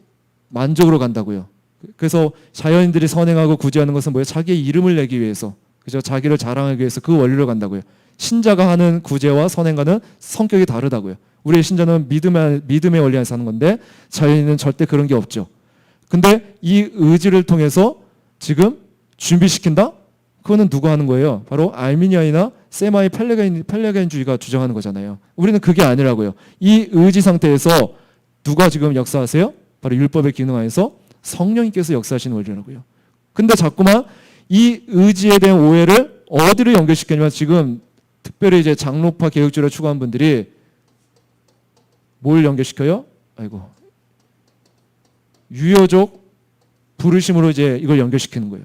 만족으로 간다고요. 그래서 자연인들이 선행하고 구제하는 것은 뭐예요? 자기의 이름을 내기 위해서, 그죠? 자기를 자랑하기 위해서 그 원리로 간다고요. 신자가 하는 구제와 선행과는 성격이 다르다고요. 우리의 신자는 믿음의 원리 안에서 하는 건데 자연인은 절대 그런 게 없죠. 근데 이 의지를 통해서 지금 준비시킨다? 그거는 누가 하는 거예요? 바로 알미니안이나 세마이 펠레가인주의가 주장하는 거잖아요. 우리는 그게 아니라고요. 이 의지 상태에서 누가 지금 역사하세요? 바로 율법의 기능 안에서 성령님께서 역사하시는 원리라고요. 근데 자꾸만 이 의지에 대한 오해를 어디를 연결시키냐면, 지금 특별히 이제 장로파 개혁주의를 추구한 분들이 뭘 연결시켜요? 유효적 부르심으로 이제 이걸 연결시키는 거예요.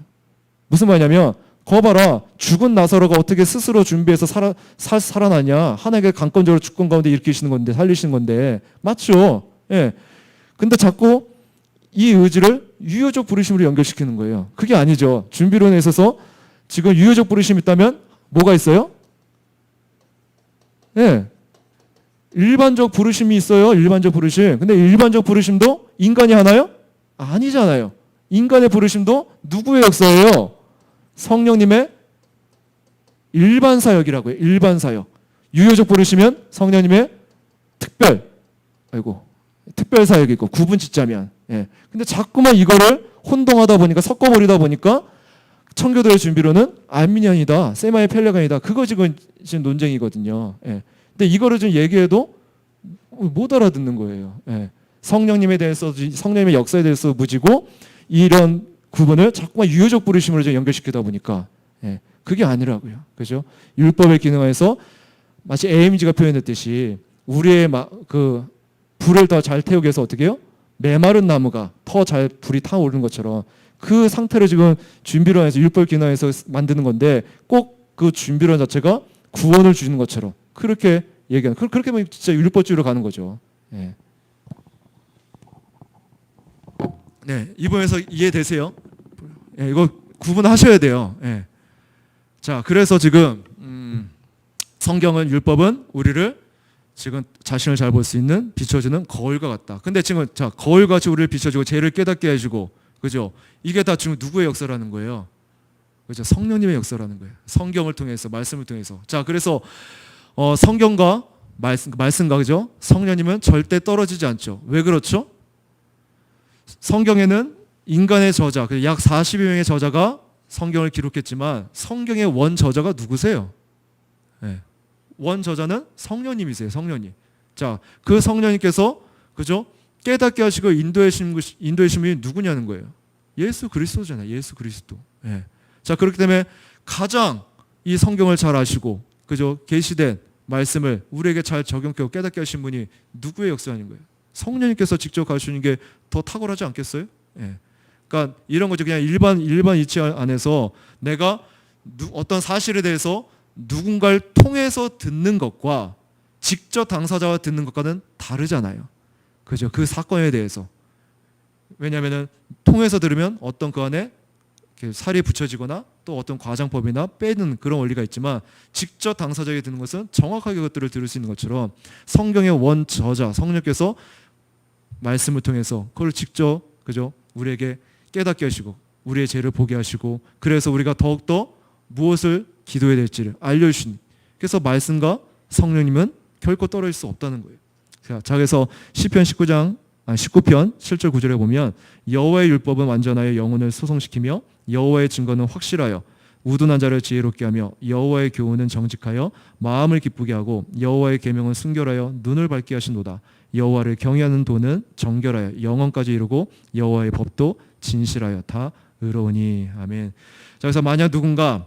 무슨 말이냐면, 거 봐라, 죽은 나사로가 어떻게 스스로 준비해서 살아나냐? 하나님께 강권적으로 죽건 가운데 일으키시는 건데, 살리시는 건데, 맞죠? 예. 근데 자꾸 이 의지를 유효적 부르심으로 연결시키는 거예요. 그게 아니죠. 준비론에 있어서 지금 유효적 부르심이 있다면 뭐가 있어요? 예. 일반적 부르심이 있어요. 일반적 부르심. 근데 일반적 부르심도 인간이 하나요? 아니잖아요. 인간의 부르심도 누구의 역사예요? 성령님의 일반 사역이라고요. 일반 사역. 유효적 부르시면 성령님의 특별 사역이고, 구분 짓자면. 예. 근데 자꾸만 이거를 혼동하다 보니까, 섞어버리다 보니까 청교도의 준비로는 알미니안이다, 세마의 펠레간이다, 그거 지금 논쟁이거든요. 예. 근데 이거를 좀 얘기해도 못 알아듣는 거예요. 예. 성령님에 대해서, 성령님의 역사에 대해서 무지고, 이런 구분을 자꾸만 유효적 부르심으로 좀 연결시키다 보니까, 예. 그게 아니라고요. 그죠? 율법의 기능에서 마치 AMG가 표현했듯이 우리의 그 불을 더 잘 태우기 위해서 어떻게 해요? 메마른 나무가 더 잘 불이 타오르는 것처럼 그 상태를 지금 준비론에서, 율법 기능에서 만드는 건데, 꼭 그 준비론 자체가 구원을 주는 것처럼 그렇게 얘기하는, 그렇게 보면 진짜 율법주의로 가는 거죠. 예. 네, 이 부분에서 이해되세요? 예, 이거 구분하셔야 돼요. 예. 자, 그래서 지금 성경은, 율법은 우리를 지금 자신을 잘 볼 수 있는 비춰주는 거울과 같다. 근데 지금 자, 거울같이 우리를 비춰주고 죄를 깨닫게 해주고, 그죠? 이게 다 지금 누구의 역사라는 거예요? 그죠? 성령님의 역사라는 거예요. 성경을 통해서, 말씀을 통해서. 자, 그래서 성경과 말씀과, 그죠? 성령님은 절대 떨어지지 않죠. 왜 그렇죠? 성경에는 인간의 저자, 약 40여 명의 저자가 성경을 기록했지만 성경의 원 저자가 누구세요? 네. 원 저자는 성령님이세요. 성령님. 자, 그 성령님께서, 그죠? 깨닫게 하시고 인도하신 분이 누구냐는 거예요. 예수 그리스도잖아요. 예수 그리스도. 네. 자, 그렇기 때문에 가장 이 성경을 잘 아시고, 그죠? 계시된 말씀을 우리에게 잘 적용하고 깨닫게 하신 분이 누구의 역사인 거예요? 성령님께서 직접 가르치는 게 더 탁월하지 않겠어요? 예. 그러니까 이런 거죠. 그냥 일반 이치 안에서 내가 어떤 사실에 대해서 누군가를 통해서 듣는 것과 직접 당사자가 듣는 것과는 다르잖아요. 그죠? 그 사건에 대해서. 왜냐하면 통해서 들으면 어떤 그 안에 살이 붙여지거나 또 어떤 과장법이나 빼는 그런 원리가 있지만, 직접 당사자에게 듣는 것은 정확하게 그것들을 들을 수 있는 것처럼 성경의 원 저자 성령께서 말씀을 통해서 그걸 직접, 그죠? 우리에게 깨닫게 하시고 우리의 죄를 보게 하시고, 그래서 우리가 더욱더 무엇을 기도해야 될지를 알려주신, 그래서 말씀과 성령님은 결코 떨어질 수 없다는 거예요. 자, 그래서 시편 19장 19편 7절 9절에 보면 여호와의 율법은 완전하여 영혼을 소성시키며 여호와의 증거는 확실하여 우둔한 자를 지혜롭게 하며 여호와의 교훈은 정직하여 마음을 기쁘게 하고 여호와의 계명은 순결하여 눈을 밝게 하신도다. 여호와를 경외하는 도는 정결하여 영원까지 이루고 여호와의 법도 진실하여 다 의로우니. 아멘. 자, 그래서 만약 누군가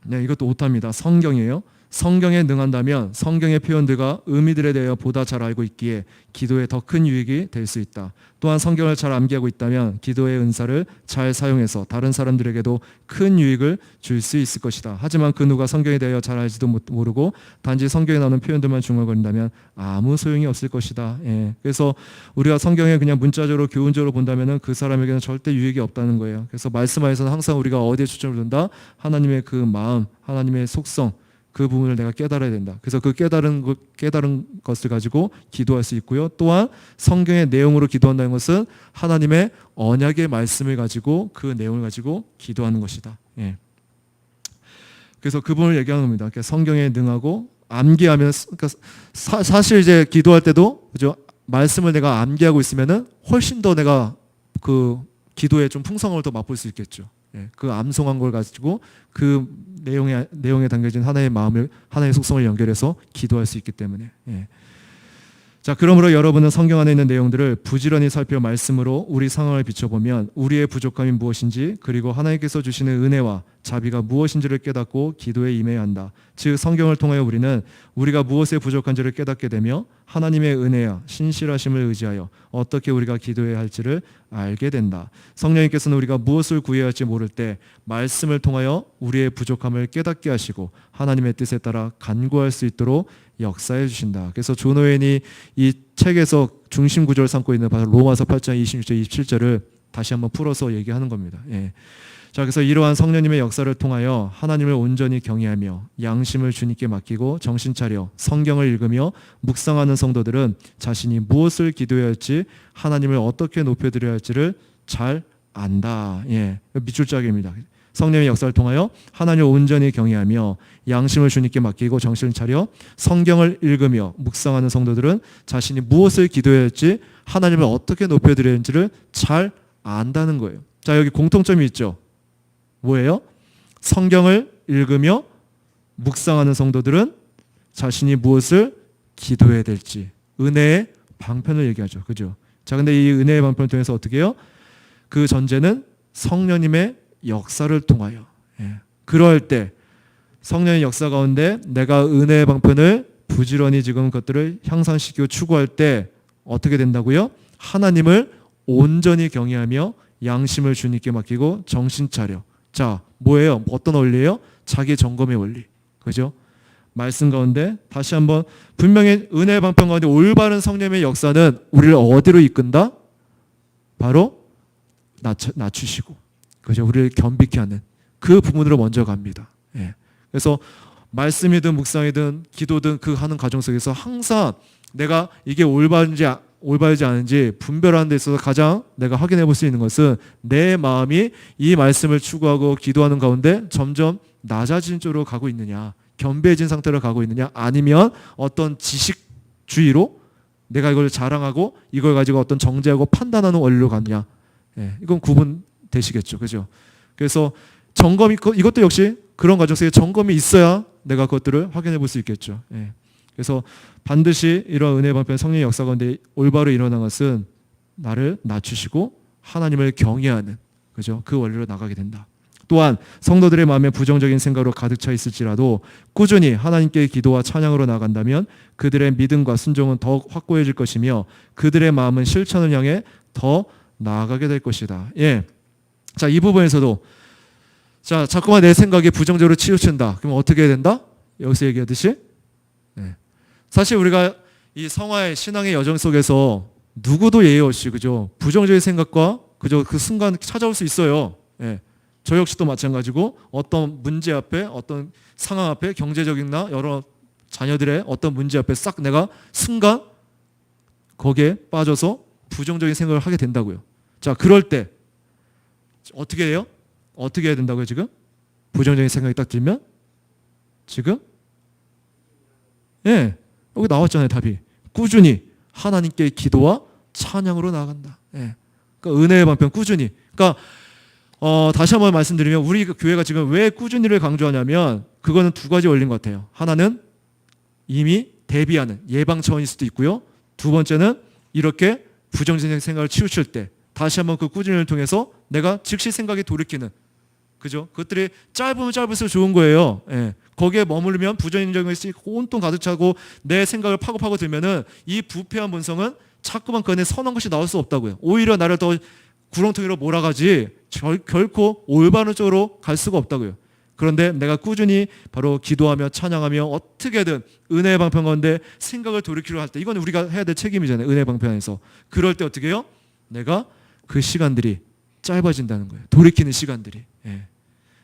이것도 오타입니다. 성경이에요. 성경에 능한다면 성경의 표현들과 의미들에 대하여 보다 잘 알고 있기에 기도에 더 큰 유익이 될 수 있다. 또한 성경을 잘 암기하고 있다면 기도의 은사를 잘 사용해서 다른 사람들에게도 큰 유익을 줄 수 있을 것이다. 하지만 그 누가 성경에 대하여 잘 알지도 모르고 단지 성경에 나오는 표현들만 중얼거린다면 아무 소용이 없을 것이다. 그래서 우리가 성경에 그냥 문자적으로 교훈적으로 본다면 그 사람에게는 절대 유익이 없다는 거예요. 그래서 말씀 안에서는 항상 우리가 어디에 초점을 둔다? 하나님의 그 마음, 하나님의 속성, 그 부분을 내가 깨달아야 된다. 그래서 그 깨달은 것을 가지고 기도할 수 있고요. 또한 성경의 내용으로 기도한다는 것은 하나님의 언약의 말씀을 가지고 그 내용을 가지고 기도하는 것이다. 그래서 그 부분을 얘기하는 겁니다. 그러니까 성경에 능하고 암기하면, 그러니까 사실 이제 기도할 때도 그죠? 말씀을 내가 암기하고 있으면은 훨씬 더 내가 그 기도에 좀 풍성함을 더 맛볼 수 있겠죠. 그 암송한 걸 가지고 그 내용에 담겨진 하나의 마음을, 하나의 속성을 연결해서 기도할 수 있기 때문에. 자, 그러므로 여러분은 성경 안에 있는 내용들을 부지런히 살펴 말씀으로 우리 상황을 비춰보면 우리의 부족함이 무엇인지, 그리고 하나님께서 주시는 은혜와 자비가 무엇인지를 깨닫고 기도에 임해야 한다. 즉 성경을 통하여 우리는 우리가 무엇에 부족한지를 깨닫게 되며 하나님의 은혜와 신실하심을 의지하여 어떻게 우리가 기도해야 할지를 알게 된다. 성령님께서는 우리가 무엇을 구해야 할지 모를 때 말씀을 통하여 우리의 부족함을 깨닫게 하시고 하나님의 뜻에 따라 간구할 수 있도록 역사해 주신다. 그래서 존 오웬이 이 책에서 중심 구조를 삼고 있는 바로 로마서 8장 26절 27절을 다시 한번 풀어서 얘기하는 겁니다. 자, 그래서 이러한 성령님의 역사를 통하여 하나님을 온전히 경외하며 양심을 주님께 맡기고 정신 차려 성경을 읽으며 묵상하는 성도들은 자신이 무엇을 기도해야 할지, 하나님을 어떻게 높여드려야 할지를 잘 안다. 밑줄 짜기입니다. 성령의 역사를 통하여 하나님을 온전히 경외하며 양심을 주님께 맡기고 정신을 차려 성경을 읽으며 묵상하는 성도들은 자신이 무엇을 기도해야 할지, 하나님을 어떻게 높여드려야 할지를 잘 안다는 거예요. 자, 여기 공통점이 있죠. 뭐예요? 성경을 읽으며 묵상하는 성도들은 자신이 무엇을 기도해야 될지, 은혜의 방편을 얘기하죠. 그죠? 자, 근데 이 은혜의 방편을 통해서 어떻게 해요? 그 전제는 성령님의 역사를 통하여. 그럴 때 성령의 역사 가운데 내가 은혜의 방편을 부지런히 지금 그것들을 향상시키고 추구할 때 어떻게 된다고요? 하나님을 온전히 경외하며 양심을 주님께 맡기고 정신 차려. 자, 뭐예요? 어떤 원리예요? 자기 점검의 원리. 그죠? 말씀 가운데 다시 한번 분명히 은혜의 방편 가운데 올바른 성령의 역사는 우리를 어디로 이끈다? 바로 낮추시고, 그죠? 우리를 겸비케 하는 그 부분으로 먼저 갑니다. 그래서 말씀이든 묵상이든 기도든 그 하는 과정 속에서 항상 내가 이게 올바르지 않은지 분별하는 데 있어서 가장 내가 확인해 볼 수 있는 것은 내 마음이 이 말씀을 추구하고 기도하는 가운데 점점 낮아진 쪽으로 가고 있느냐, 겸비해진 상태로 가고 있느냐, 아니면 어떤 지식주의로 내가 이걸 자랑하고 이걸 가지고 어떤 정죄하고 판단하는 원리로 갔냐. 이건 구분되시겠죠. 그죠? 그래서 점검이, 이것도 역시 그런 과정 속에 점검이 있어야 내가 그것들을 확인해 볼 수 있겠죠. 그래서 반드시 이러한 은혜의 방편 성령의 역사 가운데 올바로 일어난 것은 나를 낮추시고 하나님을 경외하는, 그죠? 그 원리로 나가게 된다. 또한 성도들의 마음에 부정적인 생각으로 가득 차 있을지라도 꾸준히 하나님께 기도와 찬양으로 나간다면 그들의 믿음과 순종은 더욱 확고해질 것이며 그들의 마음은 실천을 향해 더 나아가게 될 것이다. 자, 이 부분에서도 자, 자꾸만 내 생각이 부정적으로 치우친다. 그럼 어떻게 해야 된다? 여기서 얘기하듯이 사실 우리가 이 성화의 신앙의 여정 속에서 누구도 예의 없이, 그죠? 부정적인 생각과 그죠? 그 순간 찾아올 수 있어요. 저 역시도 마찬가지고 어떤 문제 앞에, 어떤 상황 앞에, 경제적이나 여러 자녀들의 어떤 문제 앞에 싹 내가 순간 거기에 빠져서 부정적인 생각을 하게 된다고요. 자, 그럴 때 어떻게 해요? 어떻게 해야 된다고요, 지금? 부정적인 생각이 딱 들면? 지금? 여기 나왔잖아요, 답이. 꾸준히 하나님께 기도와 찬양으로 나아간다. 예. 그러니까 은혜의 방편 꾸준히. 그러니까 다시 한번 말씀드리면 우리 교회가 지금 왜 꾸준히를 강조하냐면 그거는 두 가지 원리인 것 같아요. 하나는 이미 대비하는 예방 차원일 수도 있고요. 두 번째는 이렇게 부정적인 생각을 치우칠 때 다시 한번 그 꾸준히를 통해서 내가 즉시 생각이 돌이키는, 그죠? 그것들이 짧으면 짧을수록 좋은 거예요. 예. 거기에 머무르면 부정적인 것이 온통 가득 차고 내 생각을 파고 들면은 이 부패한 본성은 자꾸만 그 안에 선한 것이 나올 수 없다고요. 오히려 나를 더 구렁텅이로 몰아가지 결코 올바른 쪽으로 갈 수가 없다고요. 그런데 내가 꾸준히 바로 기도하며 찬양하며 어떻게든 은혜의 방편 가운데 생각을 돌이키려 할 때, 이건 우리가 해야 될 책임이잖아요. 은혜의 방편에서. 그럴 때 어떻게 해요? 내가 그 시간들이 짧아진다는 거예요. 돌이키는 시간들이. 예.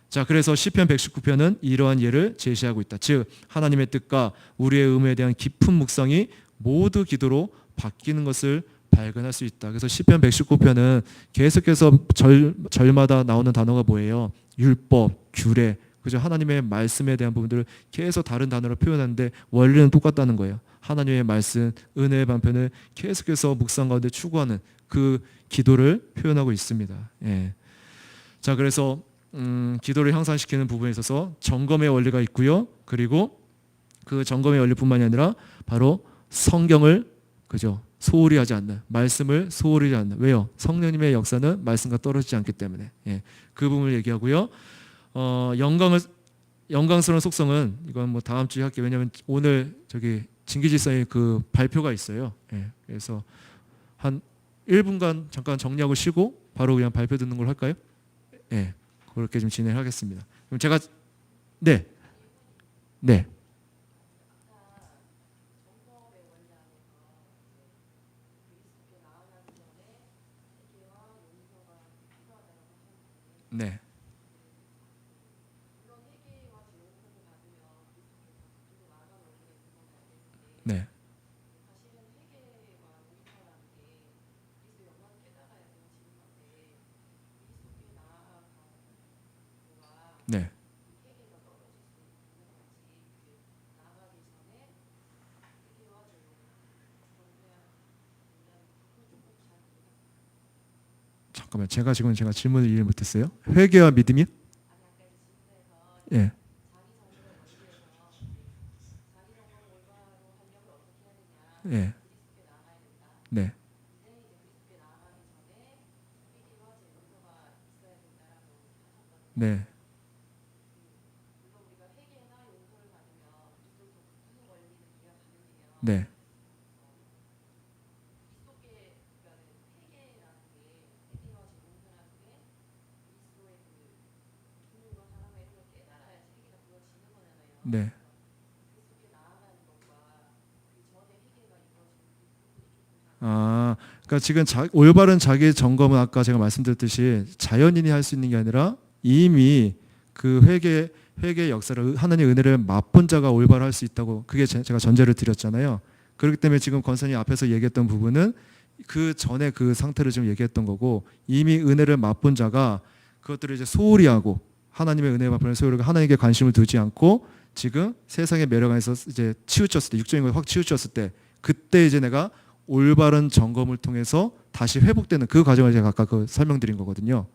자, 그래서 시편 119편은 이러한 예를 제시하고 있다. 즉 하나님의 뜻과 우리의 의무에 대한 깊은 묵상이 모두 기도로 바뀌는 것을 발견할 수 있다. 그래서 시편 119편은 계속해서 절마다 나오는 단어가 뭐예요? 율법, 규례, 그죠? 하나님의 말씀에 대한 부분들을 계속 다른 단어로 표현하는데 원리는 똑같다는 거예요. 하나님의 말씀, 은혜의 방편을 계속해서 묵상 가운데 추구하는 그 기도를 표현하고 있습니다. 예. 자, 그래서 기도를 향상시키는 부분에 있어서 점검의 원리가 있고요. 그리고 그 점검의 원리뿐만이 아니라 바로 성경을, 그죠? 소홀히 하지 않는, 말씀을 소홀히 하지 않는. 왜요? 성령님의 역사는 말씀과 떨어지지 않기 때문에. 예. 그 부분을 얘기하고요. 영광스러운 속성은 이건 뭐 다음 주에 할게요. 왜냐하면 오늘 저기 진기질서의 그 발표가 있어요. 예. 그래서 한 1분간 잠깐 정리하고 쉬고 바로 그냥 발표 듣는 걸 할까요? 예. 그렇게 좀 진행하겠습니다. 그럼 제가 네. 네. 네. 네. 잠깐만, 제가 질문을 이해 못했어요. 회개와 믿음이요? 예. 예. 네. 네. 네. 네. 그러니까 지금 올바른 자기 점검은 아까 제가 말씀드렸듯이 자연인이 할 수 있는 게 아니라 이미 그 회개 역사를, 하나님의 은혜를 맛본 자가 올바로 할 수 있다고, 그게 제가 전제를 드렸잖아요. 그렇기 때문에 지금 권사님 앞에서 얘기했던 부분은 그 전에 그 상태를 지금 얘기했던 거고, 이미 은혜를 맛본 자가 그것들을 이제 소홀히 하고 하나님의 은혜의 맛보는 소홀히 하고 하나님께 관심을 두지 않고 지금 세상의 매력 안에서 이제 치우쳤을 때, 육적인 걸 확 치우쳤을 때, 그때 이제 내가 올바른 점검을 통해서 다시 회복되는 그 과정을 제가 아까 그 설명드린 거거든요.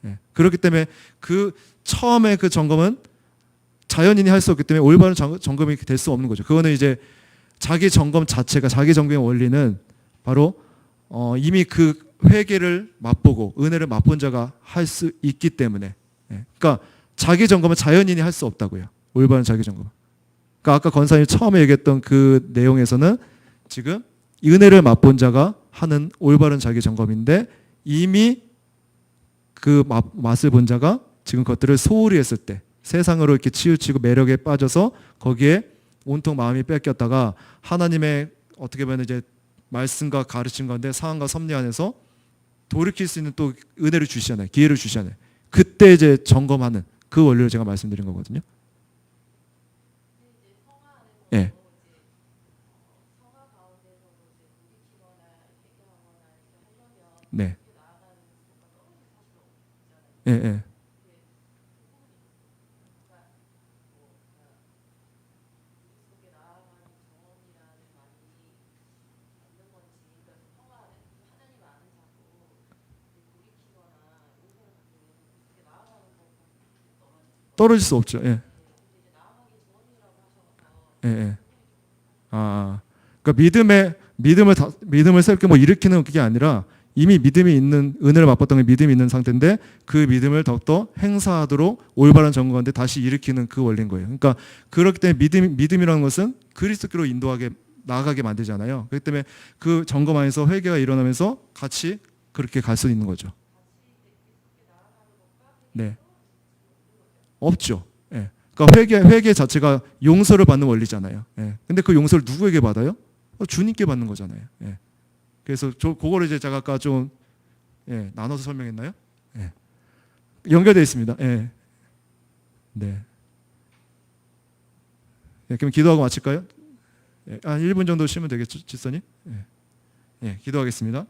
예. 그렇기 때문에 그 처음에 그 점검은 자연인이 할 수 없기 때문에 올바른 점검이 될 수 없는 거죠. 그거는 이제 자기 점검 자체가, 자기 점검의 원리는 바로 이미 그 회개를 맛보고 은혜를 맛본 자가 할 수 있기 때문에. 예. 그러니까 자기 점검은 자연인이 할 수 없다고요. 올바른 자기 점검. 그러니까 아까 권사님이 처음에 얘기했던 그 내용에서는 지금 은혜를 맛본 자가 하는 올바른 자기 점검인데, 이미 그 맛을 본 자가 지금 그것들을 소홀히 했을 때, 세상으로 이렇게 치우치고 매력에 빠져서 거기에 온통 마음이 뺏겼다가 하나님의 어떻게 보면 이제 말씀과 가르침 가운데 상황과 섭리 안에서 돌이킬 수 있는 또 은혜를 주시잖아요. 기회를 주시잖아요. 그때 이제 점검하는 그 원리를 제가 말씀드린 거거든요. 예. 네. 예, 예. 떨어질 수 없죠. 예. 예, 예. 그러니까 믿음을 새롭게 뭐 일으키는 그게 아니라 이미 믿음이 있는 은혜를 맛봤던 게 믿음이 있는 상태인데 그 믿음을 더욱더 행사하도록 올바른 점검 가운데 다시 일으키는 그 원리인 거예요. 그러니까 그렇기 때문에 믿음이라는 것은 그리스도로 인도하게 나아가게 만들잖아요. 그렇기 때문에 그 점검 안에서 회개가 일어나면서 같이 그렇게 갈 수 있는 거죠. 네, 없죠. 예. 그러니까 회개 자체가 용서를 받는 원리잖아요. 예. 근데 그 용서를 누구에게 받아요? 주님께 받는 거잖아요. 예. 그래서 그거를 이제 제가 아까 좀 나눠서 설명했나요? 예. 연결되어 있습니다. 예. 네. 예, 그럼 기도하고 마칠까요? 한 1분 정도 쉬면 되겠죠, 지선님? 예. 예, 기도하겠습니다.